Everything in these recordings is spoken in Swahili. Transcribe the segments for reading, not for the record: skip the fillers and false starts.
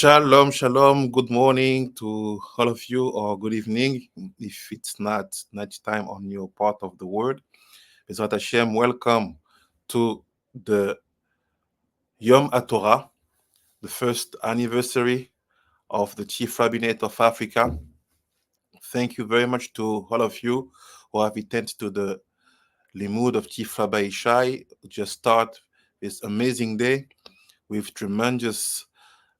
Shalom, shalom. Good morning to all of you, or good evening if it's not night time on your part of the world. Bezrat Hashem, welcome to the YOM HATORAH, the first anniversary of the Chief Rabbinate of Africa. Thank you very much to all of you who have attended to the Limud of Chief Rabbi Ishai. Just start this amazing day with tremendous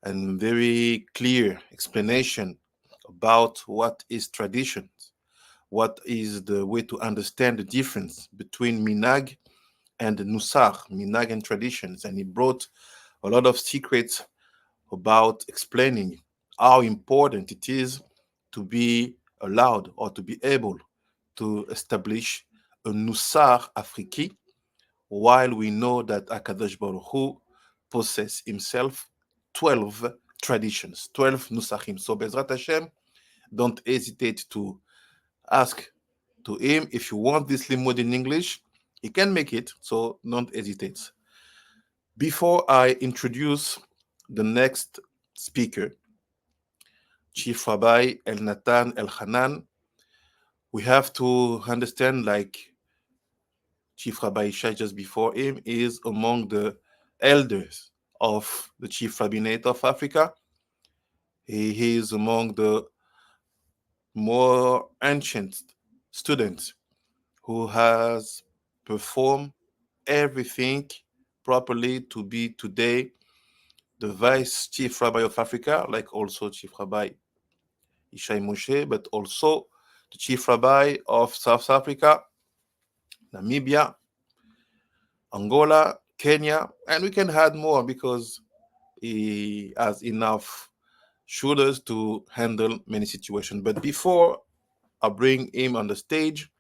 and very clear explanation about what is tradition, what is the way to understand the difference between minag and nusach, minag and traditions. And he brought a lot of secrets about explaining how important it is to be allowed or to be able to establish a nusach afriki, while we know that Akadosh Baruch Hu possesses himself 12 traditions, 12 nusachim. So Bezrat Hashem, don't hesitate to ask to him if you want this limud in English. He can make it, so don't hesitate. Before I introduce the next speaker, Chief Rabbi ELNATAN, we have to understand, like Chief Rabbi Ishai just before him is among the elders of the Chief Rabbinate of Africa. He is among the more ancient students who has performed everything properly to be today the Vice Chief Rabbi of Africa, like also Chief Rabbi Ishai Moshe, but also the Chief Rabbi of South Africa, Namibia, Angola, Kenya, and we can add more because he has enough shoulders to handle many situations. But before I bring him on the stage,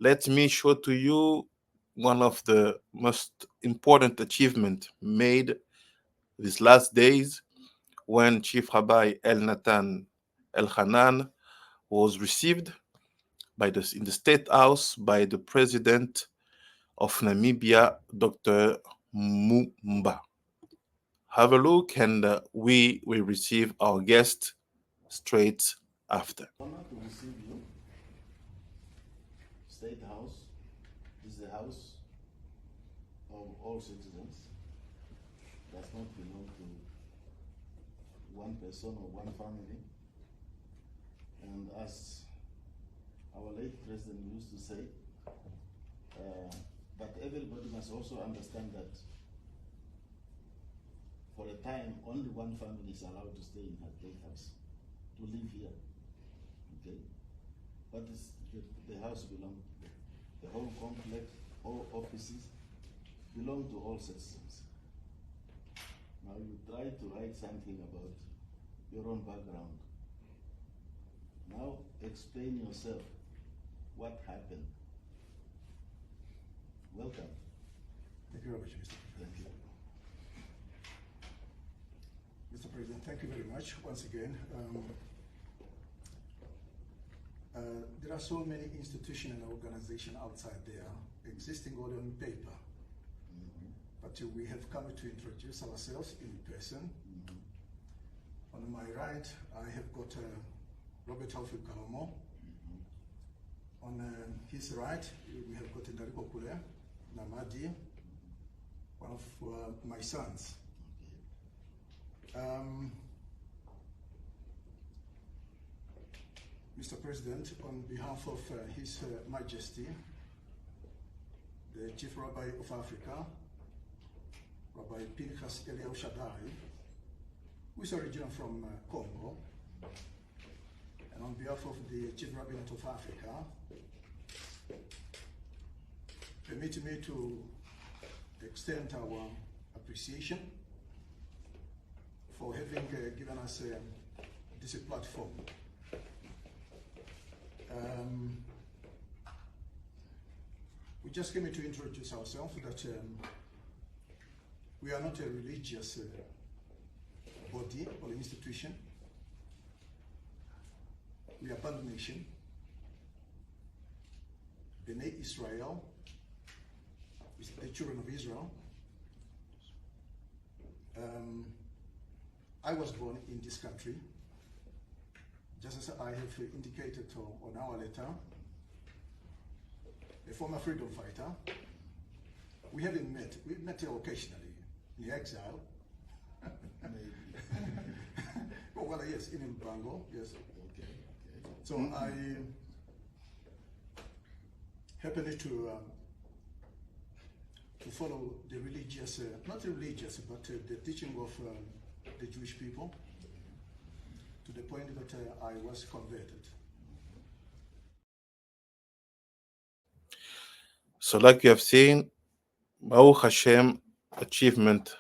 let me show to you one of the most important achievements made these last days when Chief Rabbi ELCHANAN was received in the State House by the President of Namibia, Dr. Mumba. Have a look, and we will receive our guest straight after. Honor to receive you. State House is the house of all citizens. Does not belong to one person or one family. And as our late president used to say, but everybody must also understand that for a time, only one family is allowed to stay in her state house, to live here. Okay? But the house belongs, the whole complex, all offices belong to all citizens. Now you try to write something about your own background. Now explain yourself. What happened? Welcome. Thank you very much, Mr. President. Thank you. Mr. President, thank you very much once again. There are so many institutions and organizations outside there existing only on paper. But we have come to introduce ourselves in person. On my right, I have got Robert Alfred Kalomo. On his right, we have got Ndariko Kule, NAMHADI, one of my sons. Mr. President, on behalf of His Majesty, the Chief Rabbi of Africa, Rabbi Pinchas Eliyahu Shaddai, who is originally from Congo, and on behalf of the Chief Rabbinate of Africa, permit me to extend our appreciation for having given us this platform. We just came in to introduce ourselves that we are not a religious body or institution. We are one nation, Bnei Israel, the children of Israel. I was born in this country, just as I have indicated on our letter, a former freedom fighter. We haven't met. We met occasionally in exile. Oh, well, yes, in Bango, yes. Okay. So I happened to follow the religious, not religious, but the teaching of the Jewish people, to the point that I was converted. So, like you have seen, Baruch Hashem, achievement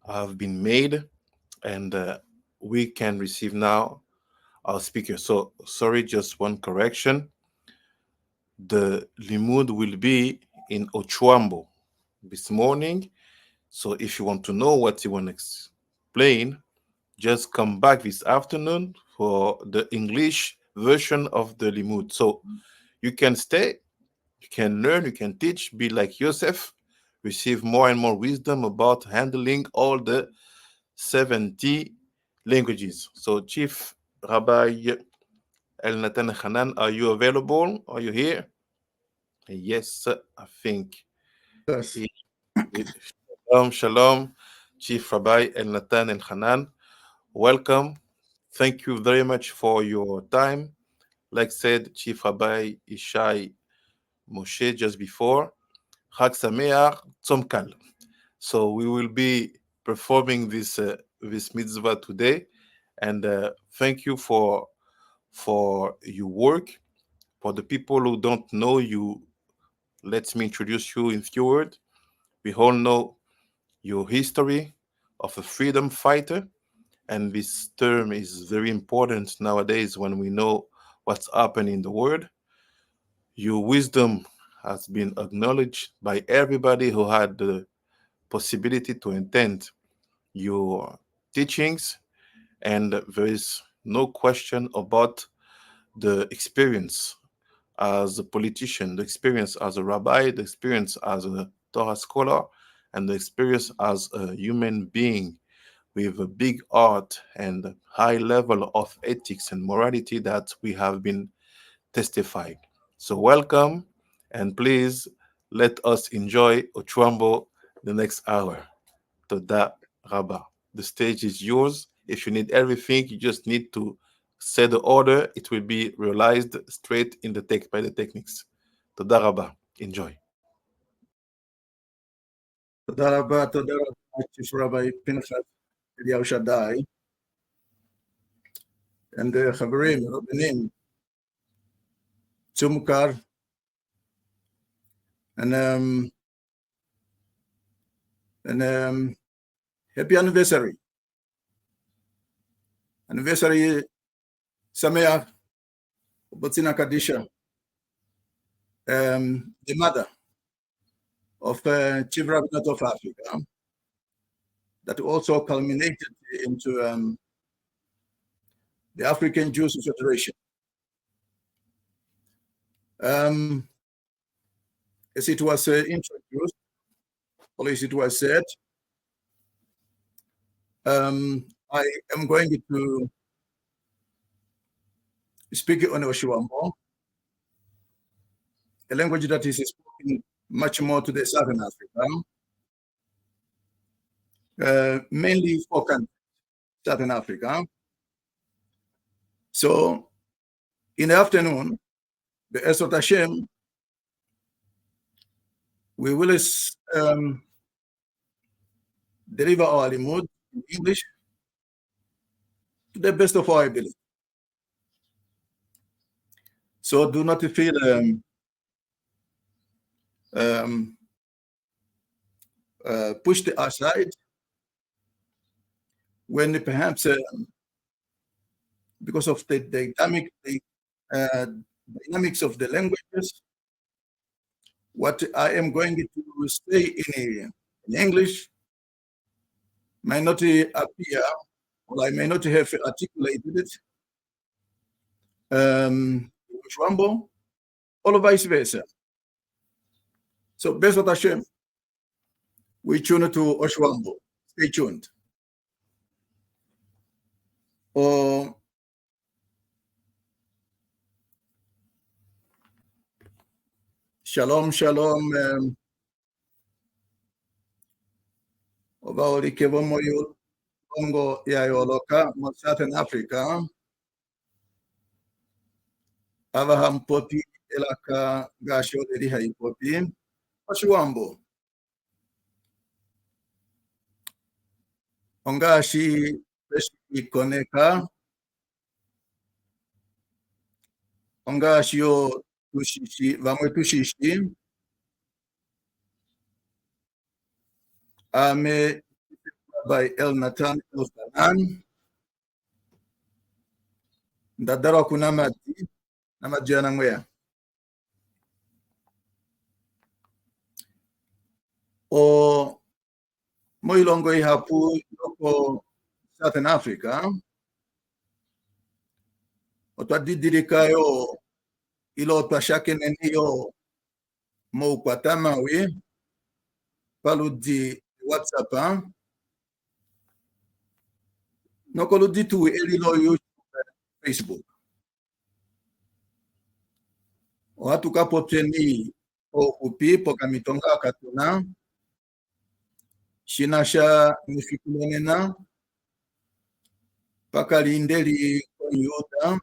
have been made, and we can receive now our speaker. So, sorry, just one correction. The limud will be in oShwambo this morning. So, if you want to know what you want to explain, just come back this afternoon for the English version of the limud. So, you can stay, you can learn, you can teach, be like Yosef, receive more and more wisdom about handling all the 70 languages. So, Chief Rabbi ELNATAN Hanan, are you available? Are you here? Yes, I think. Yes. Shalom, shalom, Chief Rabbi ELNATAN Hanan. Welcome. Thank you very much for your time. Like said, Chief Rabbi Ishai Moshe just before, Chag Sameach, Tzom Kal. So we will be performing this mitzvah today, and thank you for your work. For the people who don't know you, let me introduce you in few words. We all know your history of a freedom fighter, and this term is very important nowadays when we know what's happening in the world. Your wisdom has been acknowledged by everybody who had the possibility to attend your teachings, and there is no question about the experience as a politician, the experience as a rabbi, the experience as a Torah scholar, and the experience as a human being with a big heart and high level of ethics and morality that we have been testifying. So welcome, and please let us enjoy oShwambo the next hour. Toda Rabba. The stage is yours. If you need everything, you just need to set the order. It will be realized straight in the text by the techniques. Toda Rabba. Enjoy. תודה רבה, Chief Rabbi פנחס אליהו שדאי, and חברים, רבנים, Tzumkar, and happy anniversary. Anniversary Sameach, Botzina Kadisha, the mother of Chief Rabbinate of Africa, that also culminated into the African Jewish Federation. As it was introduced, or as it was said, I am going to speak on oShwambo, a language that is spoken much more to the Southern Africa, mainly spoken Southern Africa. So, in the afternoon, the Esot Hashem, we will deliver our limud in English to the best of our ability. So do not feel pushed aside when perhaps because of the dynamics of the languages, what I am going to say in English may not appear, or I may not have articulated it oShwambo, or vice versa. So, Bezrat Hashem, we tune to oShwambo. Stay tuned. O Shalom, shalom. Oba orikevo moyo Congo ya yoloka mo Southern Africa. Ava popi elaka gasho deri hai popi. oShwambo. Ongashi peshi koneka. Ongashi yo tushishi, vamos tushishi. Ame by ELNATAN, ELCHANAN. Ndadaro kuna mati, namajana ngwea. O moilongo ihapu yoko Southern Africa. Otwadidirika yo ilo twashake neniyo mo upatama we paludi WhatsApp. Nokoludi tu elilo YouTube, Facebook. Watu kapoteni o upi pokamitonga katuna. Shinasha nifikulonena. Pakalindeli konyuda.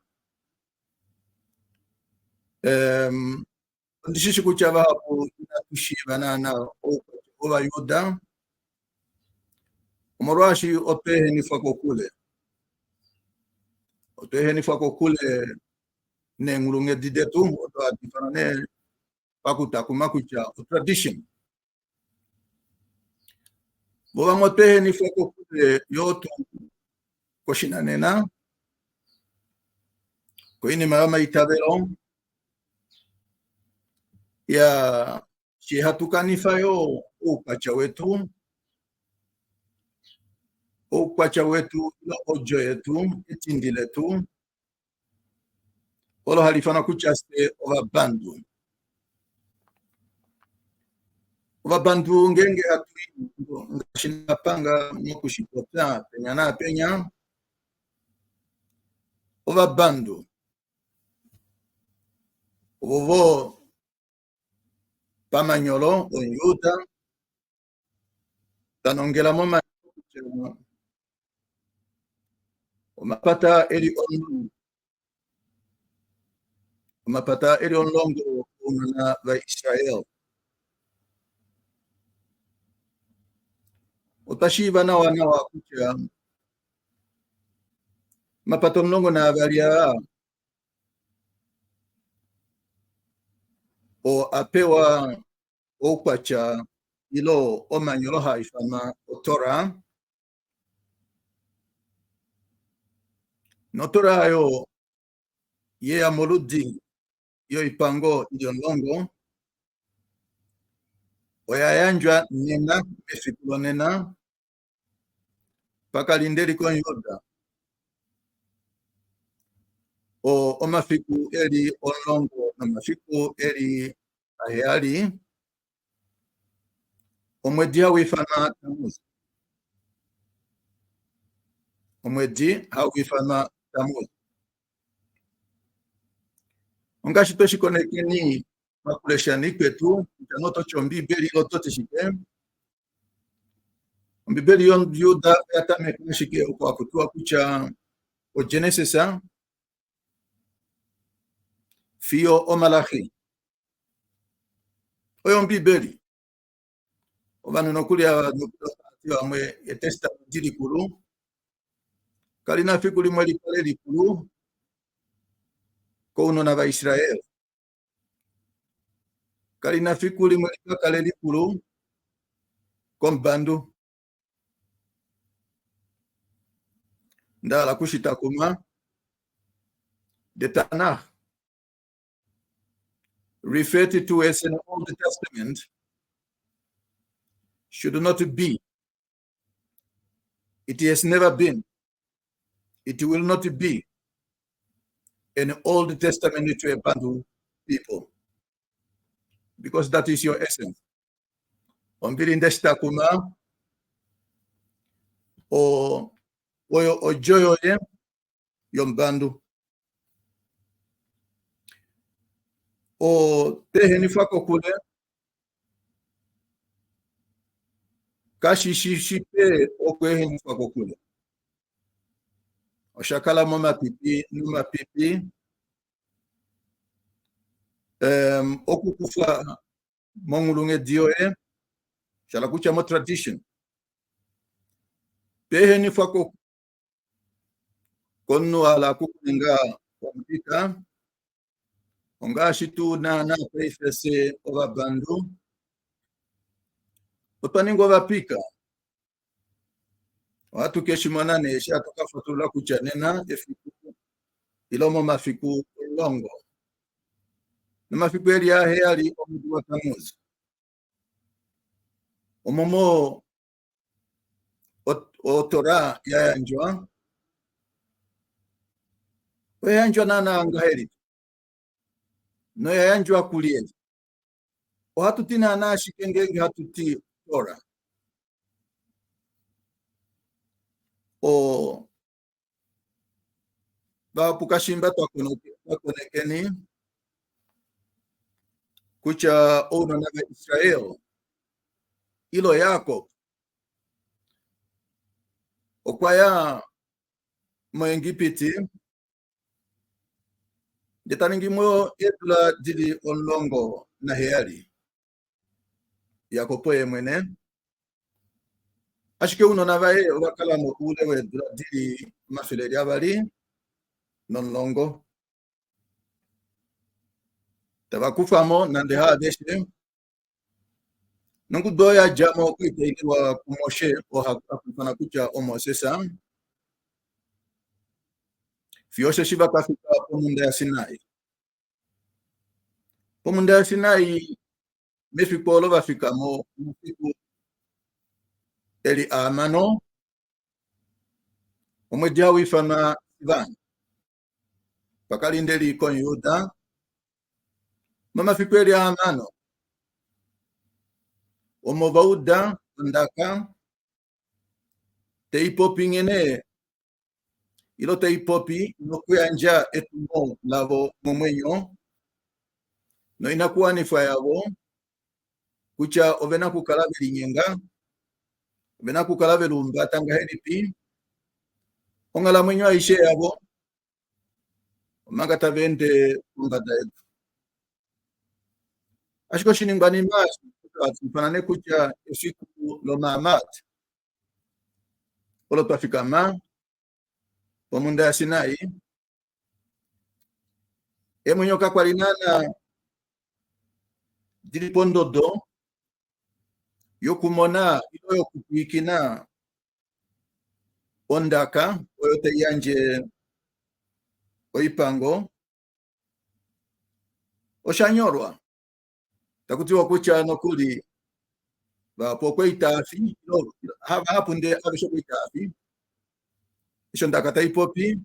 Ndishishi kuchava hapo inatushiva na oba yuda. Umorwashi opehe nifako kule. Opehe nifako kule nengulunge didetu. Otoa difanane pakuta kumakucha. Tradition. Boba mopehe nifako kule yotu koshina nena. Koini marama itabelo. Ya shihatuka yo upacha wetu. Upacha wetu ilo ojo yetu. Itindi letu. Olo halifana kuchaste ova bandu. Ova bandu ngenge hatui. Ngashina panga mkushipota. Penya penya. Ova bandu. Ovo Pamanyolo, Onyuta, Tanongela Moma, Omapata Eri Onlu, Omapata Eri Onlongo, Unana va Israel. Otashiva nawa kucha, Mapata Onlongo na varia, o apewa okwacha ilo omanyolo haifama o Torah. No Torah yo ye amoludi yo ipango ilionlongo. Oyayanjwa nena mefikulo nena pakalindeli kon yoda. O omafiku eri onlongo na mafiku eri aheali. Omwedi hawifana Tammuz. Omwedi hawifana Tammuz. Ongashi toshikonekeni makuleshani kwetu janoto chombi beli loto tishike. Mbibeli yon yuda yatame kunashike kwa kutua kucha o Genesis Fio o Malachi. Oyo mbibeli. Ovanu nokulia amwe etesta diri kulu. Kalina fikuli mweli kaleli kulu. Kouno na va Israel. Kalina fikuli mweli kaleli kulu. Kombandu. Ndala kushita kuma. The Tanakh referred to as an Old Testament should not be. It has never been. It will not be an Old Testament to a Bantu people. Because that is your essence. Ombilindesta kuma o joyo YOM bandu. O pehe fako kule. Kashi shishipe o pehe fako kule. O shakala mama pipi, numa pipi. Okukufa mongulunge dioe. Shalakucha mo tradition. Pehe fako konu ala kukunga kompika. Onga shitu na preifese ova bandu. Otaningo vapika. Watu keshi mwanane shi atoka fatula kuchanena efiku ilomo mafiku longo. Na mafiku eli ya heali omudu wa tamuzi. Omomo o Torah ya yanjwa. We yanjwa nana angaheli. No ya yanjwa kulieni. O hatutina anashi kengenge hatuti Torah. O ba pukashimba twakonekeni kucha ono naga Israel ilo yako okwaya moengipiti detaningimo etula dili onlongo na heali yako poe mwene ashike uno navae wakala mo ule we dili mafile yabali nonlongo tabakufamo nande ha deshe nungu doya jamo kuiteiliwa kumoshe o hakufana kucha omosesa fioshe shiba kafika pomunda ya Sinai. Pomunda ya Sinai mefipolo bafika mo mufiku eli amano omwejawi fana Ivan pakalindeli kon Yuda mama fiku eli amano omovauda ndaka teipopi ngene ilo teipopi no kuyanja etumo lavo momwenyo no inakuwa ni fayavo kucha ovena kukalave linyenga ovena kukalave lumba tanga helipi ongala mwenyo aishe yavo omanga tavende kumbada etu ashiko shiningani mashi mfanane kucha esiku lo Mahamat olo twafika ma pomunda ya Sinai mwenyo kakwalinana dilipondodo yokumona ilo yokuikina ondaka oyote yanje oipango oshanyorwa takutiwa kucha nokuli bapokwe itafi hapunde abishoko itafi isho ndaka taipopi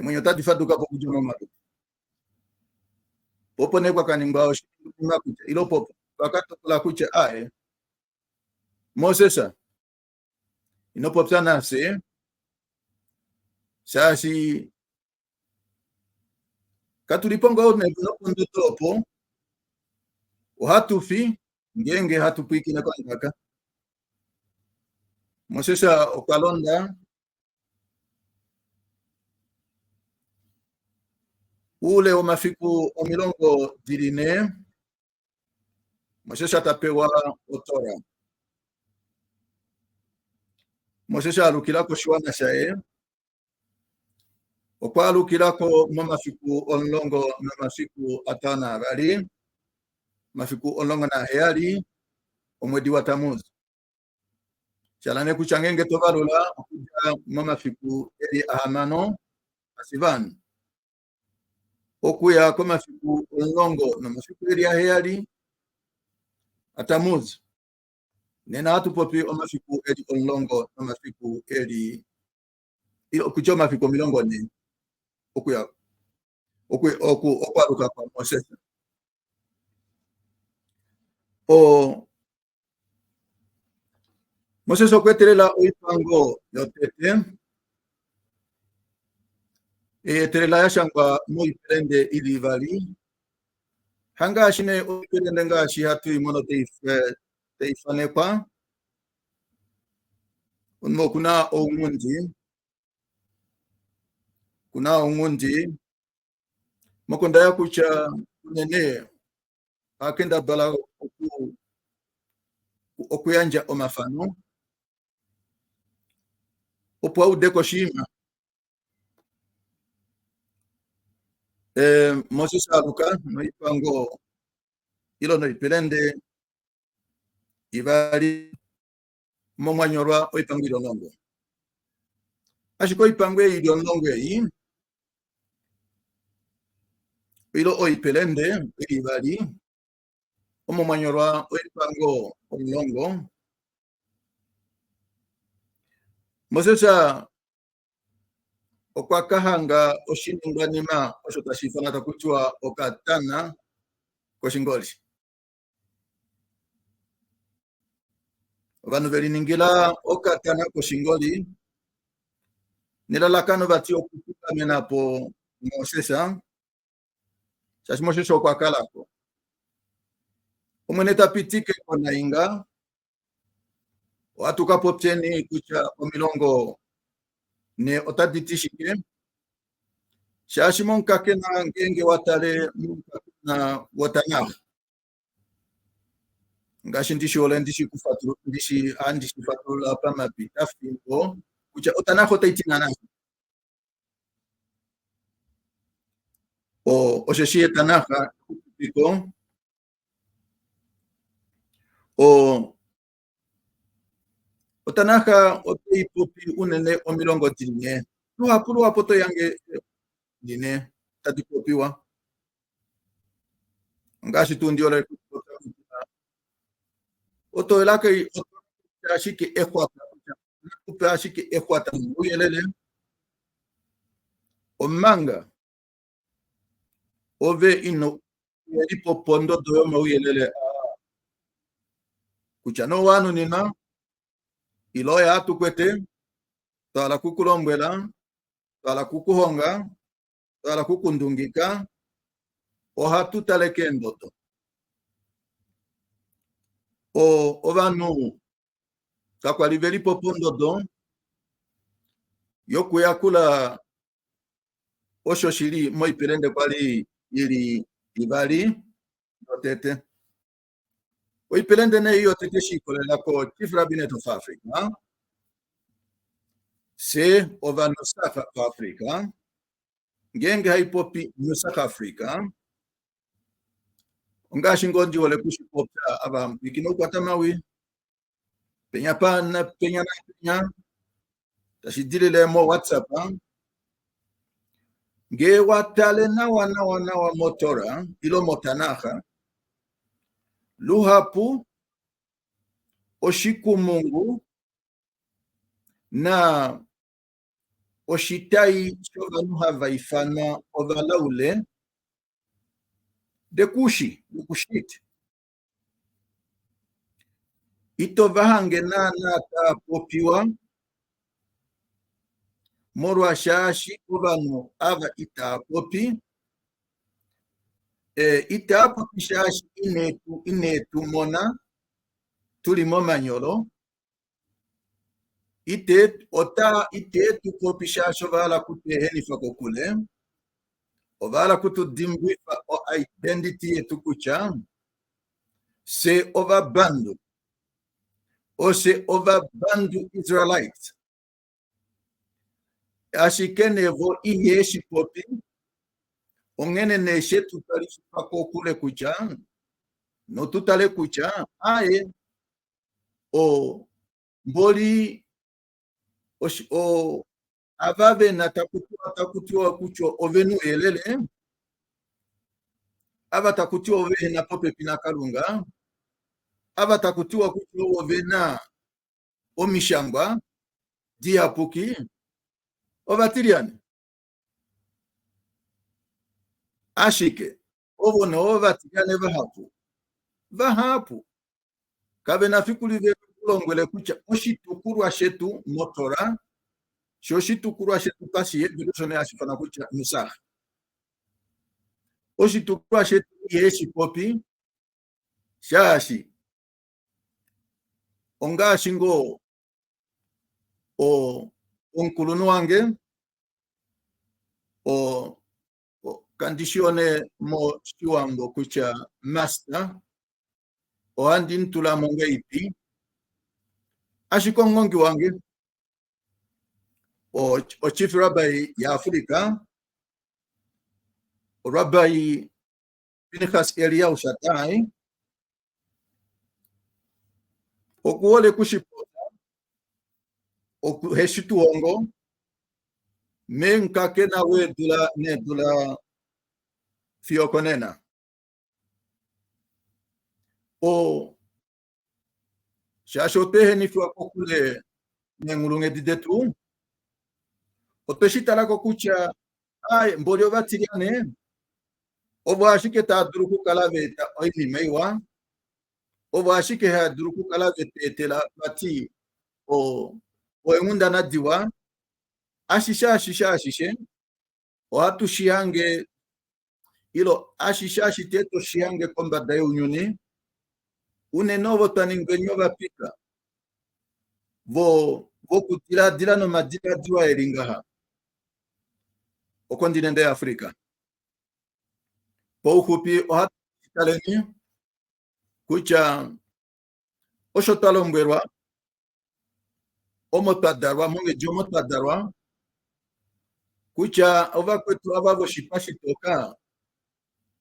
mwenyo tatifaduka pokujono maru popo nekwa kaningwa oshinga kucha ilo popo wakatokola kucha ae Mosesa inopopsa nafse sasi katuliponga one nopondo topo uhatufi ngenge hatupiki na kwandaka Mosesa okalonda ule omafiku omilongo diline Mosesa tapewa o Torah. Mosesa alukilako shwana shae okwa alukilako mafiku onlongo na mafiku atana gali mafiku onlongo na heali omwedi wa Tamuzi chalane kuchangenge tovalula okuja mafiku eli ahamano asivan okuya ko mafiku onlongo na mafiku eli aheali Tamuzi nena hatu popi omafiku eli onlongo na mafiku eli okuja mafiku milongo ni okuya okwaluka kwa Mosesa o Mosesa okwetelela oipango yotete terela yashangwa moipelende ilivali hanga shine opelende ngashi hatu imono teifane kwa unmo kuna ongundi mokonda ya kucha nene akenda bala okuyanja omafano opwa udeko shima Moses aluka noipango ilo noipelende ibali momwanyorwa oipango ilonongo ashiko ipango ilonongo yi ilo oipelende ibali omomwanyorwa oipango olongo Moses okwakahanga oshiningwanima osho tashifana takutiwa okatana koshingoli vanhu veliningila okatana koshingoli nelalakano vati okukamenapo Mosesa shashi Mosesa okwakalako omwene tapitike konainga watukapopyeni kucha omilongo ne otaditishike shashi monkakena ngenge watale monkakena wotanaha ngashi ndishole ndishifatula pamapita fimbo kucha otanaha otaitinana osheshi etanaha kupiko otanaha oteipopi unene omilongo dine luhapo to yange dine tadipopiwa ngashi tundiole otoelake ashike ekwata uyelele omanga ove ino elipo pondo doyoma uyelele kucha no wanu nina iloya atukwete twala kukulombwela twala kukuhonga twala kukundungika ohatutaleke endoto ovanu kakwalivelipo pondodo yokuyakula osho shili moipelende kwali ili ibali notete oipelende ne iyo tete shikolelako Chief Rabbinate of Africa se ovanu South Africa ngenge haipopi New South Africa ngashi ngondi wale kushipopya aba ikino kwatamawi penya tashidilile mo WhatsApp nge watale na wana motora ilo motanaha luhapu oshiku mungu na oshitai chovanu havaifana ovalaule dekushit itovahange nata popiwa morwa shashi ovanu ava itapopi itapopi shashi inetu mona tulimo manyolo itetu popi shashi ovala kute henifa kokule ovala kutu dimbwifa o identity yetu kucha se ova bandu Israelites ashikenevo iyeshi popi ongene neshe tutalishipa kokule kucha no tutale kucha aye mboli avave na takutiwa kucho ovenu elele ava takutiwa ove na pope pina kalunga ava takutiwa kucho ovena omishangwa diapuki ovatiriani ashike ovo na ovatiriane vahapu kabe na fikuli kulongwele kucha oshitukurwa shetu motora Shoshitukura shetukasi birusone ashifana kucha nusa. Oshitukura shetu yeshi popi shashi. Onga shingo o onkulunu wange o kandisione mo oShwambo kucha master o andin tula monga ipi ashikongongi wange o chief rabbi ya Afrika o rabbi Pinchas Eliyahu Shatai o kuole kushipota o kuheshitu ongo menkake na we dula fiokonena o shashotehe ni fwa kokule ngurunge didetu o peshitala kokucha ai mbolio batiriane o bwashike ta duruku kalaveta oini meiwa o bwashike ha duruku kalaveta etela bati o engunda na diwa ashishe o hatu shiange ilo ashishashi teto shiange komba dayo unyuni une novo taningwenyo bapika vo kutila dila no madila diwa eringaha o kontinente ya Afrika po uhupi o hatu shitaleni kucha o shotalo mbwerwa o motadarwa monge jomo tadarwa kucha ova kwetu abavo shipashi toka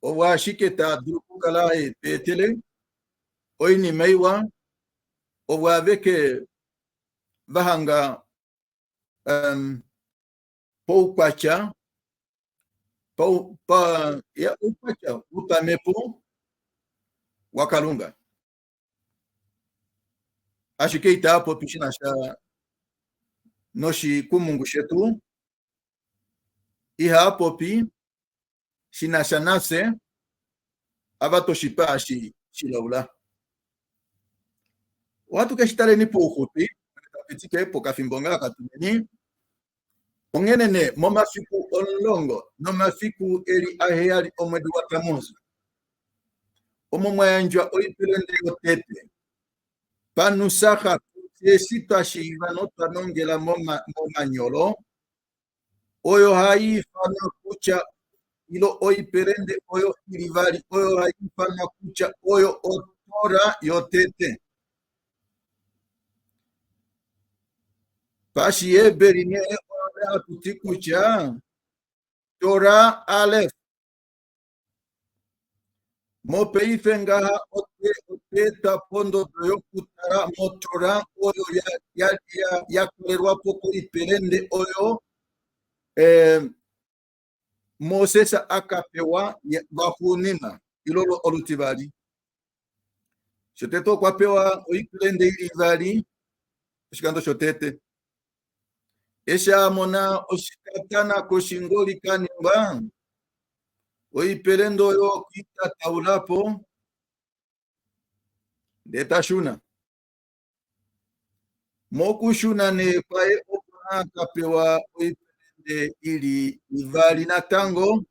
o washiketa duruku kala etele oini meiwa o waveke bahanga po upacha ya upacha utamepo wakalunga ashikeita hapo pishina sha noshi kumungu shetu iha hapo pi shina shanase abato shipashi shilaula watu keshitale ni po uhupi petike po kafimbonga katumeni ongenene momafiku onlongo no mafiku eri aheali omwedi wa Tamuzi omomwanjwa oipelende otete panusaka esita shivano tanongela momanyolo oyo haifana kucha ilo oiperende oyo ilivari oyo haifana kucha oyo otora yotete pashi eberine ora kutikucha Torah Aleph mopeifengaha oteta pondo doyo kutara motora oyo ya kulerwa poko iperende oyo Mosesa akapewa bahunina ilolo olutibali shoteto kwapewa oiperende ilivali shikando shotete esha mona oshikatana koshingoli kanimba oiperendo yo kita taulapo detashuna mokushuna ne kwae opona kapewa oiperende ili ivali na tango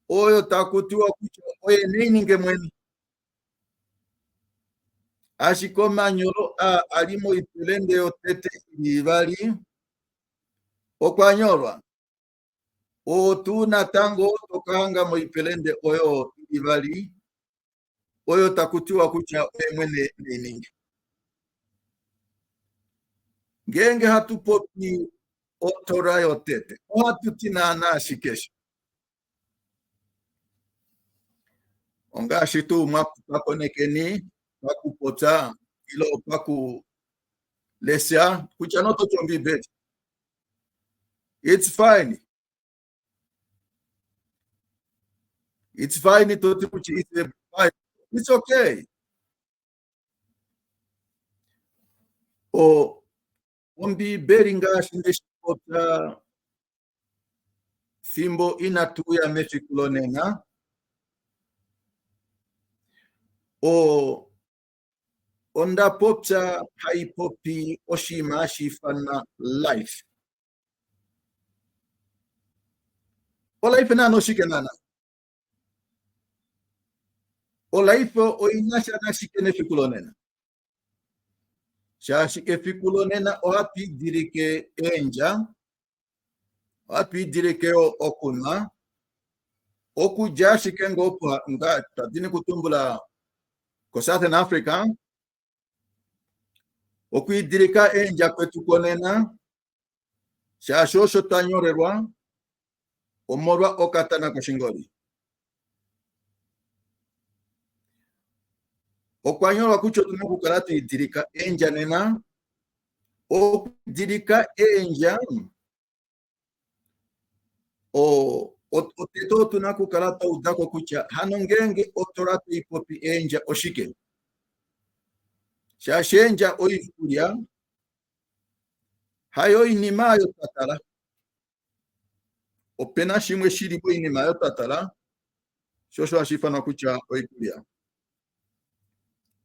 oyo takutiwa kucha oye neininge mweni ashikoma nyolo alimo iperende yo tete ivali okwanyolwa otu na tango tokanga moipelende oyo ivali oyo takutiwa kucha oye mwene neininge ngenge hatupopi o Torah yotete o hatutinana ashikesha onga shitu mwakupakonekeni pakupota ilo paku lesia kucha noto chombi beti it's fine toti kuchi it's okay o ombi beringa shindeshipota fimbo inatuya mefikulonena o onda popsa haipopi oshima shifana life Olaife na no shikenana. Olaife oinasha na shikene fikulonena. Sha shike fikulonena ohapi dirike enja. Ohapi dirike okuna. Okuja shikengo opa nga tadini kutumbula ko Southern Africa. Okuidirika enja kwetu konena. Sha shosho tanyorerwa. Omorwa okatana koshingoli. Okwanyorwa kucho tunakukalatu idirika enja nena. Okudirika enja. Oteto tunakukalata udako kucha. Hanongenge otoratu ipopi enja oshike. Shashenja oifuria. Hayo inimayo tatala. Opena shimwe shiribo inimayo tatala. Shosho ashifana kucha oikuria.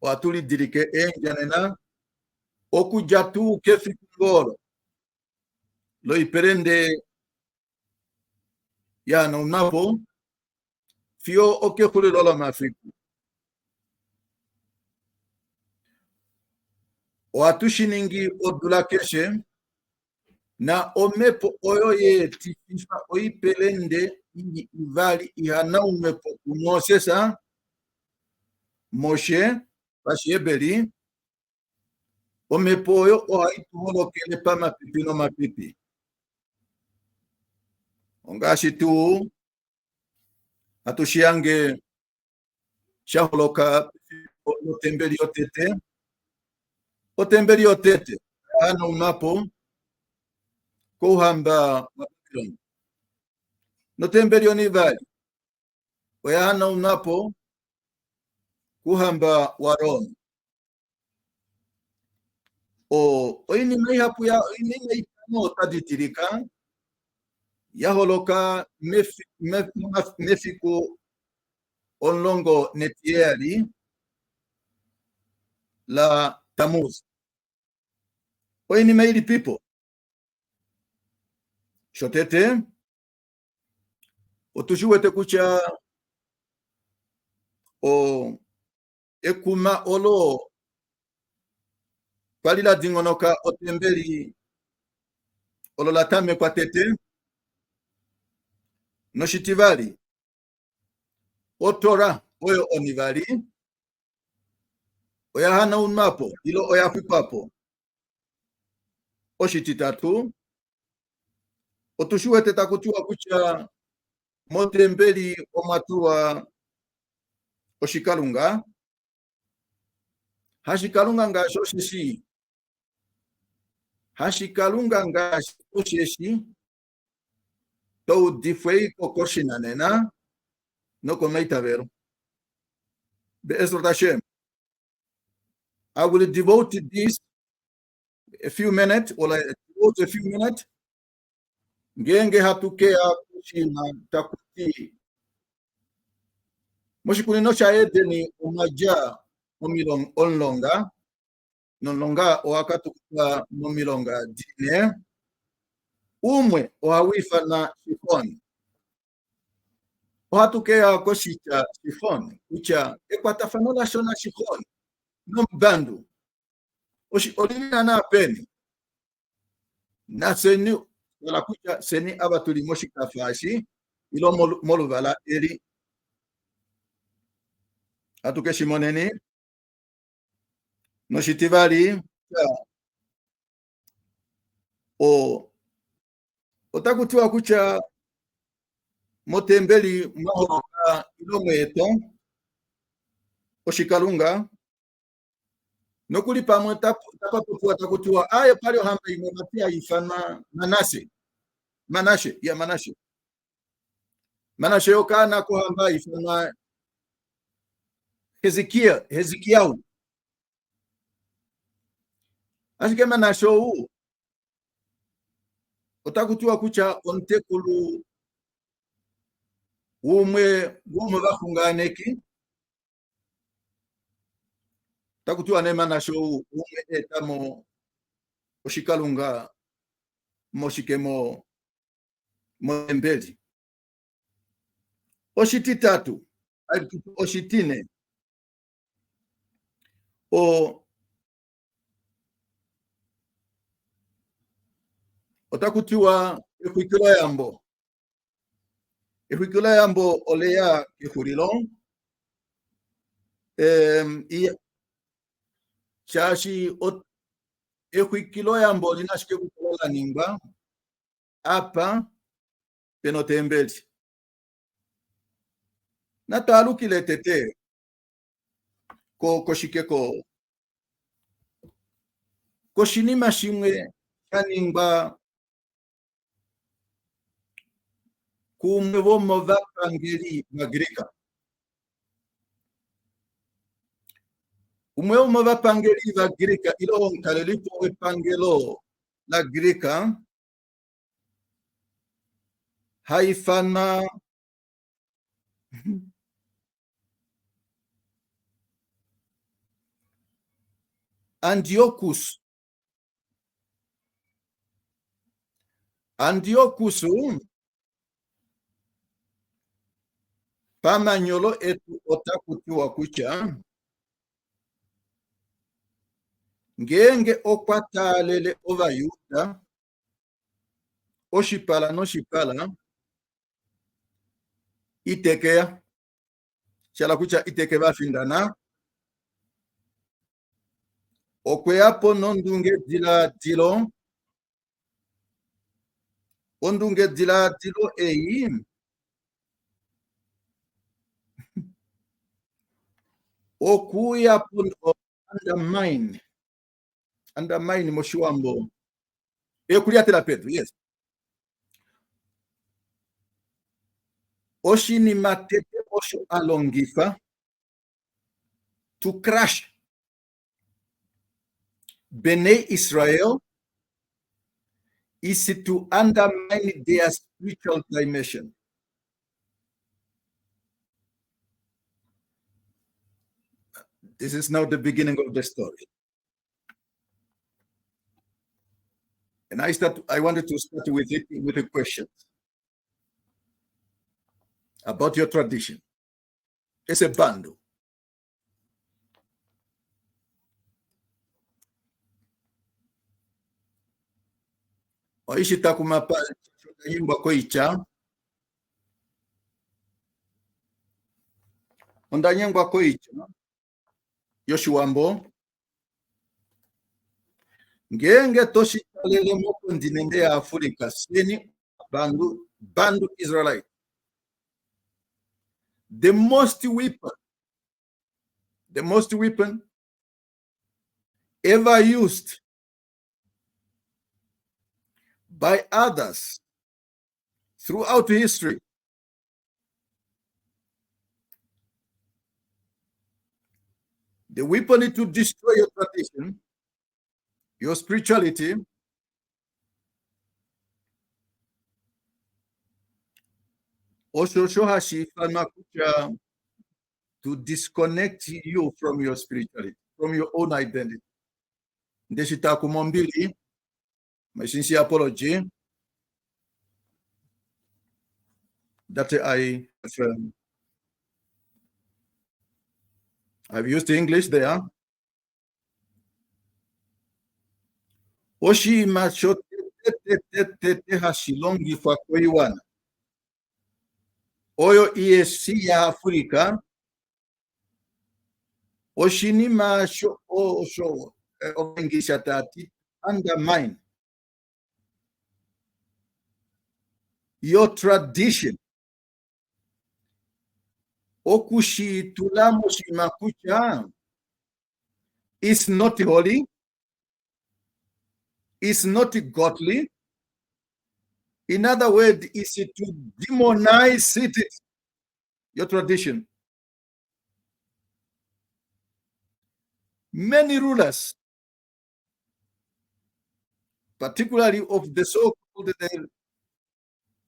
Watuli dirike enja nena. Okujatu kefikungoro. Lo iperende ya no napo. Fio oke kulilola mafiku. Watushiningi odula keshe. Na omepo oyo ye tififa oipelende ingi ivali ihana umepo kumosesa Moshe Pashiebeli omepo oyo ohaituholokele pa mapipi no mapipi. Ongashi tu atushiange shaholoka otembeli otete. Otembeli otete. Hana umapo kuhamba Babylon. Notembeli onivali. Oyahana unapo kuhamba Waron. Oini meihapu ya ini meikano taditirika. Yaholoka mefiku onlongo netieri la Tamuz. Oini meili people. Shotete. Otushuwete kucha ekuma olo palila dingonoka otembeli olo latame kwa tete no shitivali o Torah oyo onivali oyahana unmapo ilo oyafipapo o shititatu otushuwete takutua kucha motembeli omatua oshikalunga. Hashikalunga ngasho shishi. Hashikalunga ngasho shishi. To difei kokoshina nena. No komeita vero. Be'ezrat Hashem. I will devote this a few minutes. Or like devote a few minutes. Ngenge hatukea kushina takuti. Moshikuni no shaedeni umaja omilong onlonga. Nonlonga oakatuka nomilonga dine. Umwe oawifa na shifon. Ohatukea koshita shifon. Ucha ekwatafanola shona shifon. No bandu. Olina na peni. Na seni wala kucha seni abatuli moshikafashi. Ilo moluvala eri. Atuke shimoneni. No shitivali. Otakutua kucha motembeli mahoroka ilo mweto. Oshikalunga. Nokuli pamwe tapapupua takutua. Ayo palio hamba imematia ifana Manase. Manashe. Manashe yokana kuhamba ifana Hezekiah. Ashike Manashe huu. Otakutua kucha ontekulu umwe bakunganeki. Takutua ne Manashe huu umwe etamo oshikalunga moshikemo motembeli. oshititatu oshitine otakutiwa ehwikilo yambo oleya kehulilo shashi ehwikilo yambo linashike kukola ningba apa penotembeli natalukile tete koshikeko koshinima shimwe shaningba kumwe bomo vapangeli magrika umwe bomo vapangeli vagrika ilo nkalelipo epangelo la grika haifana Antiochus pamanyolo etu otakutiwa kucha ngenge okwatalele ovayuda oshipala noshipala itekeya shala kucha iteke bafindana okweyapo nondunge dilatilo ondunge dilatilo eyi okuyapo undermine moShwambo ekuliatela petu yes oshini matete osho alongifa to crush Bnei Israel is to undermine their spiritual dimension. This is now the beginning of the story. And I wanted to start with a question about your tradition. It's a bando. Oishita kumapa yimba koicha. Ondanyengwa koicha. Yoshwambo. Ngenge toshitalele mo kontinente ya Afrika seni bandu Israelite. The most weapon ever used by others throughout history the weapon to destroy your tradition, your spirituality, to disconnect you from your spirituality, from your own identity. Ndeshita kumombili, my sincere apology that I've used English there. Oshi macho te hashilongi fa koiwana. Oyo ESC ya Afrika. Oshini macho osho omengisha tati undermine your tradition. Okushi tulamo shimakucha is not holy, is not godly. In other words, is to demonize it, your tradition. Many rulers, particularly of the so-called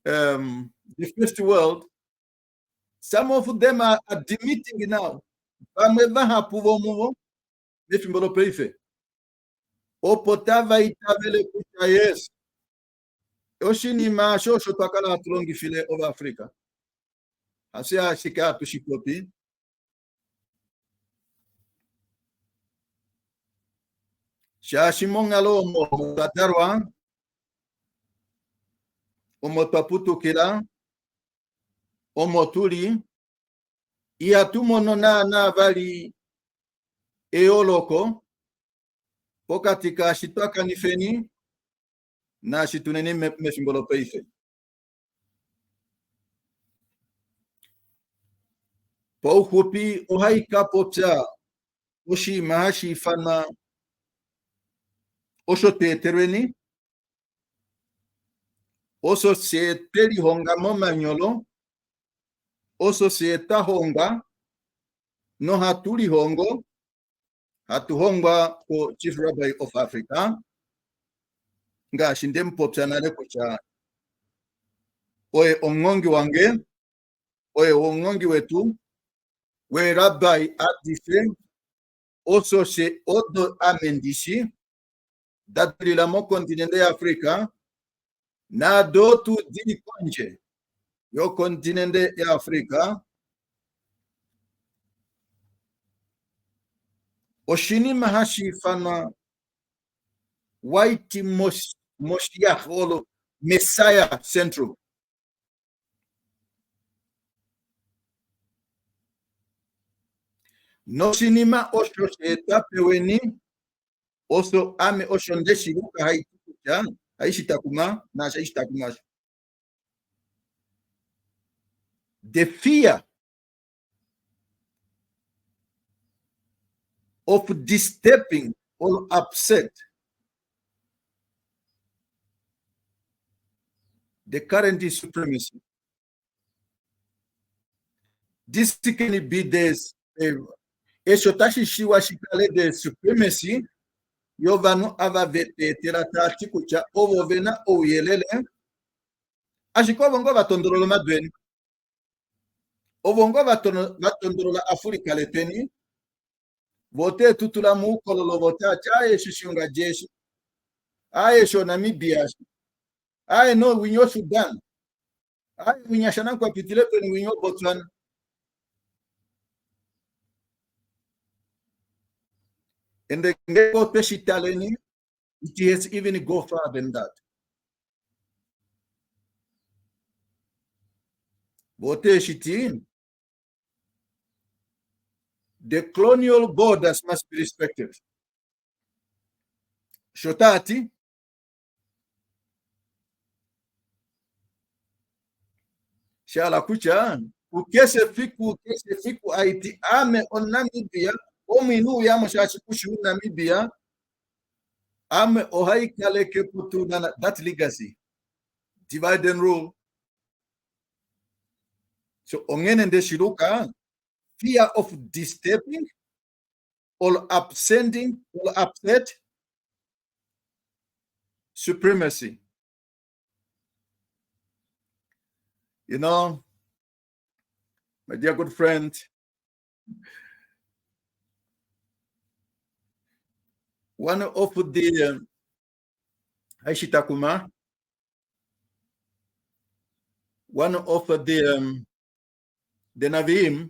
the first world, some of them are admitting now. Opotava itavele kucha yes. Oshini ma shosho takala tulongi file of Africa. Asia shika tushikopi. Shashimongalo mo tatarwa. Omo taputu kila. Omo tuli. Iatumono na vali eoloko. Pokatika shitwaka nifeni. Na shituneni mesimbolo peife. Pau hupi ohaika popsa oshi mahashi fana osho teterweni oso se teri honga momanyolo oso se ta honga no haturi hongo hatu honga ko Chief Rabbi of Africa nga shindem popsa nare kucha oe ongongi wange oe ongongi wetu we Rabbi at the same also se odo amendishi datri la mo continente de Africa na do tu dini konje yo continente de Africa oshini mahashi fana white moshiach olo Messiah central no sinima osho eta peweni oso ame oshondeshi luka haitukucha haishitakuma na haishitakuma. The fear of disturbing or upset the current supremacy. This can be this eshotashi shiwa shikale the supremacy yovanu avavete teratati kucha ovovena oyelele ashikobongo batondorola madweni obongo batondorola Afrika leteni vote tutula mukololo vote aye shishunga jeshi aye sho Namibia aye no winyo Sudan aye winyashana kwa pitile peni winyo Botswana. And the Ngeko Peshitaleni, it has even go further than that. The colonial borders must be respected. Shotati, Shala Kucha, ukese fiku Haiti, ame on Namibia, ominu ya mshashi kushu Namibia, ame ohai kale keputu na that legacy. Divide and rule. So ongene de shiruka, fear of disturbing or upsetting or upset supremacy. You know, my dear good friend, one of the Aishitakuma, one of the Navim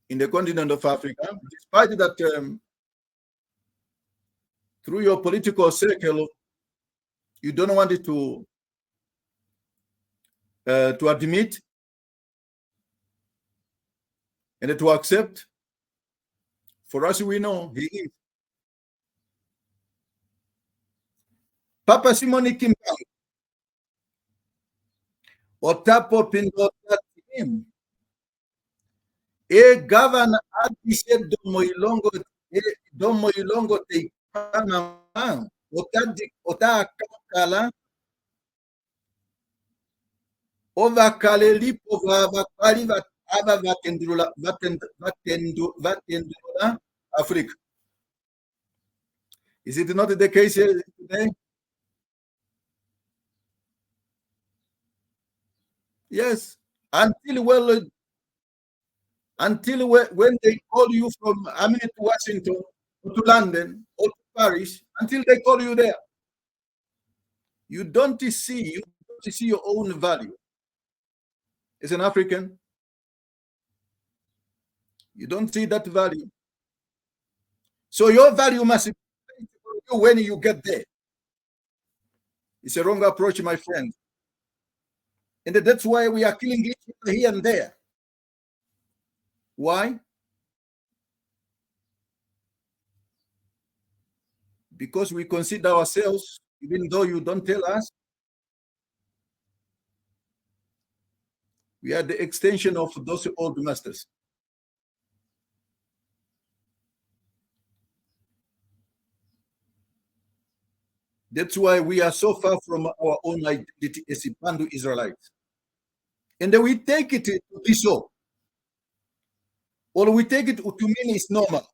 in the continent of Africa, despite that through your political circle, you don't want it to admit and to accept. For us, we know he is. Papa Simoni Kimpang, Otapo Pindotatim, e governor Adise Domoilongo te Panama, Otakala, Ovakale Lipo Vakali Ava Vatendula Africa. Is it not the case here today? Yes, until when they call you from to Washington or to London or to Paris, until they call you there, you don't see your own value as an African, You don't see that value. So your value must be when you get there. It's a wrong approach, my friend. And that's why we are killing each other here and there. Why? Because we consider ourselves, even though you don't tell us, we are the extension of those old masters. That's why we are so far from our own identity as Bantu Israelites. And then we take it to be so. Or we take it to mean it's normal.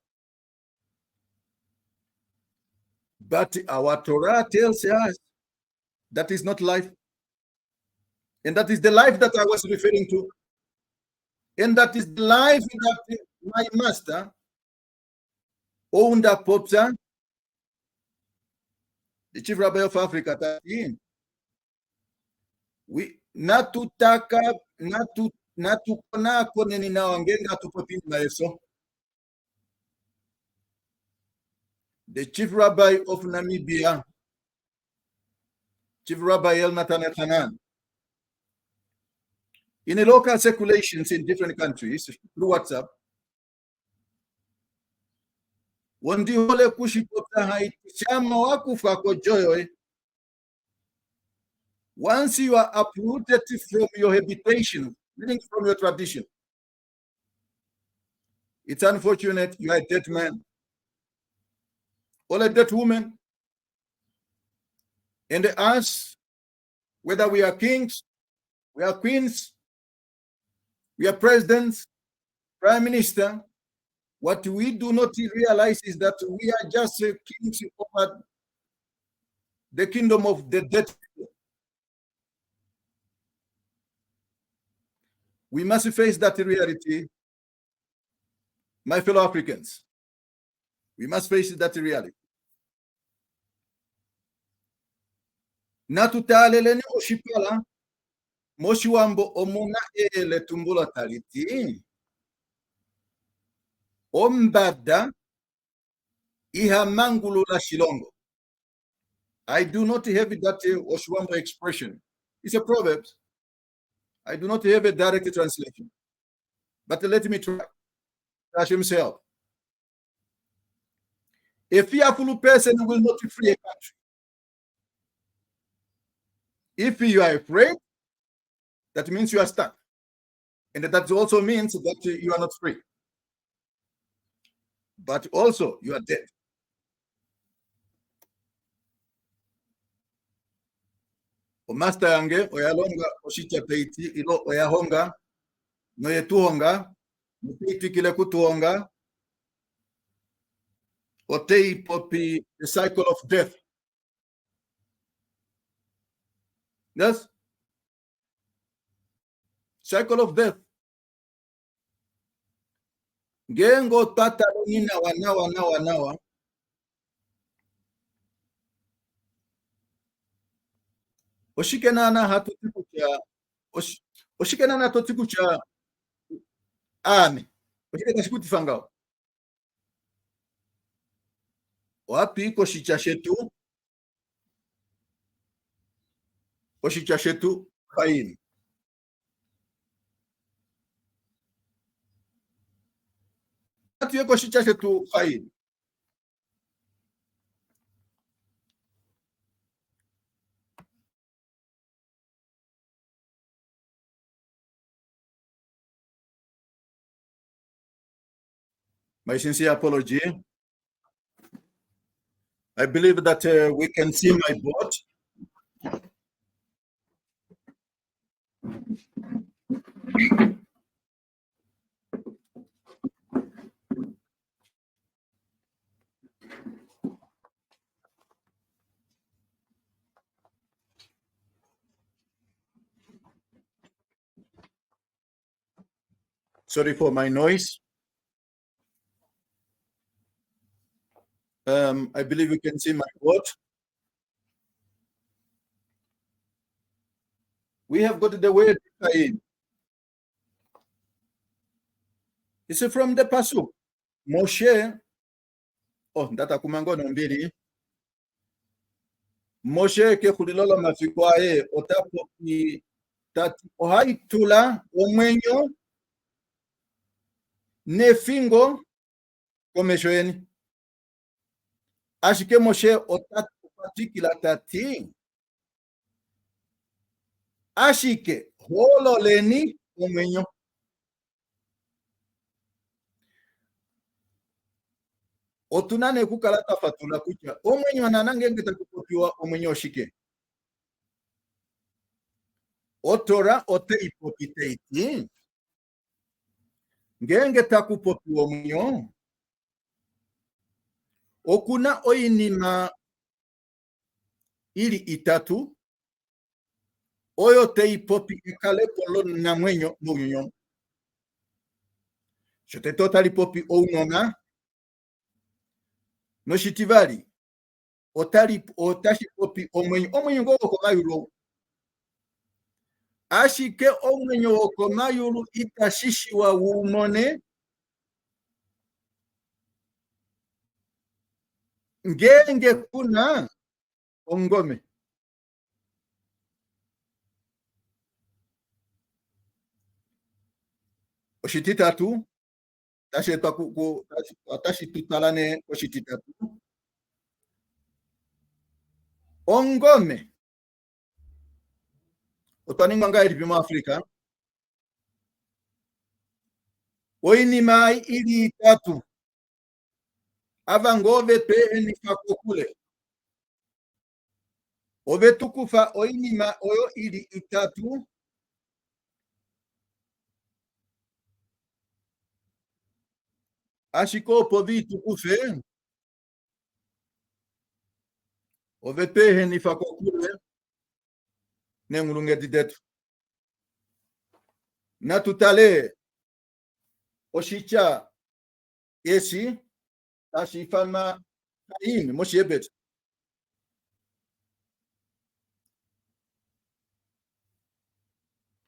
But our Torah tells us that is not life. And that is the life that I was referring to. And that is the life that my master owned a Popsa, the chief rabbi of Africa. We not to take up, not to kona koneni na wangenga to popin maeso. The chief rabbi of Namibia, Chief Rabbi ELNATAN, in the local circulations in different countries through WhatsApp, wandihole kushipota haitishama wakufa kwa joyo. Once you are uprooted from your habitation, meaning from your tradition, it's unfortunate you are a dead man or a dead woman. And us, whether we are kings, we are queens, we are presidents, prime minister, what we do not realize is that we are just kings over the kingdom of the dead. We must face that reality, my fellow Africans. We must face that reality. Natutaleleni oshipala moShwambo omuna ele tumbula taliti ombada ihamangulu la shilongo. I do not have that oShwambo expression. It's a proverb. I do not have a direct translation. But let me try. Touch himself. A fearful person will not free a country. If you are afraid, that means you are stuck. And that also means that you are not free. But also you are dead. O master yange oyalonga oshicha peiti ilo oyahonga no yetuhonga mpiti kile kutuhonga otei popi the cycle of death. Yes, cycle of death. Gengo tata nina wanawa oshikenana hatutikucha oshikenana totikucha ame oshikena shikutifangao wapi koshicha shetu kaini atuye koshicha shetu kaini. My sincere apology. I believe that we can see my board. Sorry for my noise. I believe you can see my board. We have got the word in. It's from the pasuk. Moshe, ndata kumangono mbili. Moshe ke kulilolo mafikwae otapo ki tati ohaitula omwenyo nefingo komeshweni. Ashike Moshe otatu patikila tati. Ashike hololeni omwenyo. Otunane kukalata fatula kucha. Omwenyo ananange ngeta kupopiwa omwenyo shike. Otora ote ipopiteiti. Ngenge takupopiwa omwenyo. Okuna oinima ili itatu. Oyo te ipopi ikale polo na mwenyo munyo. Shote totali popi ounona. No shitivali. Otashi popi omwenyo. Omwenyo ngoko komayuro. Ashike omwenyo komayuro itashishiwa umone. Ngenge kuna ongome. Oshititatu. Tashi tutalane oshititatu. Ongome. Otaninganga ilipimo Afrika. Oinimai ili itatu. Avangove pe enifakokule. Ovetukufa oinima oyo ili itatu. Ashiko povi tukufe. Ovepe enifakokule. Nengulunge didetu. Natutale oshicha esi ashifama kain moshebet.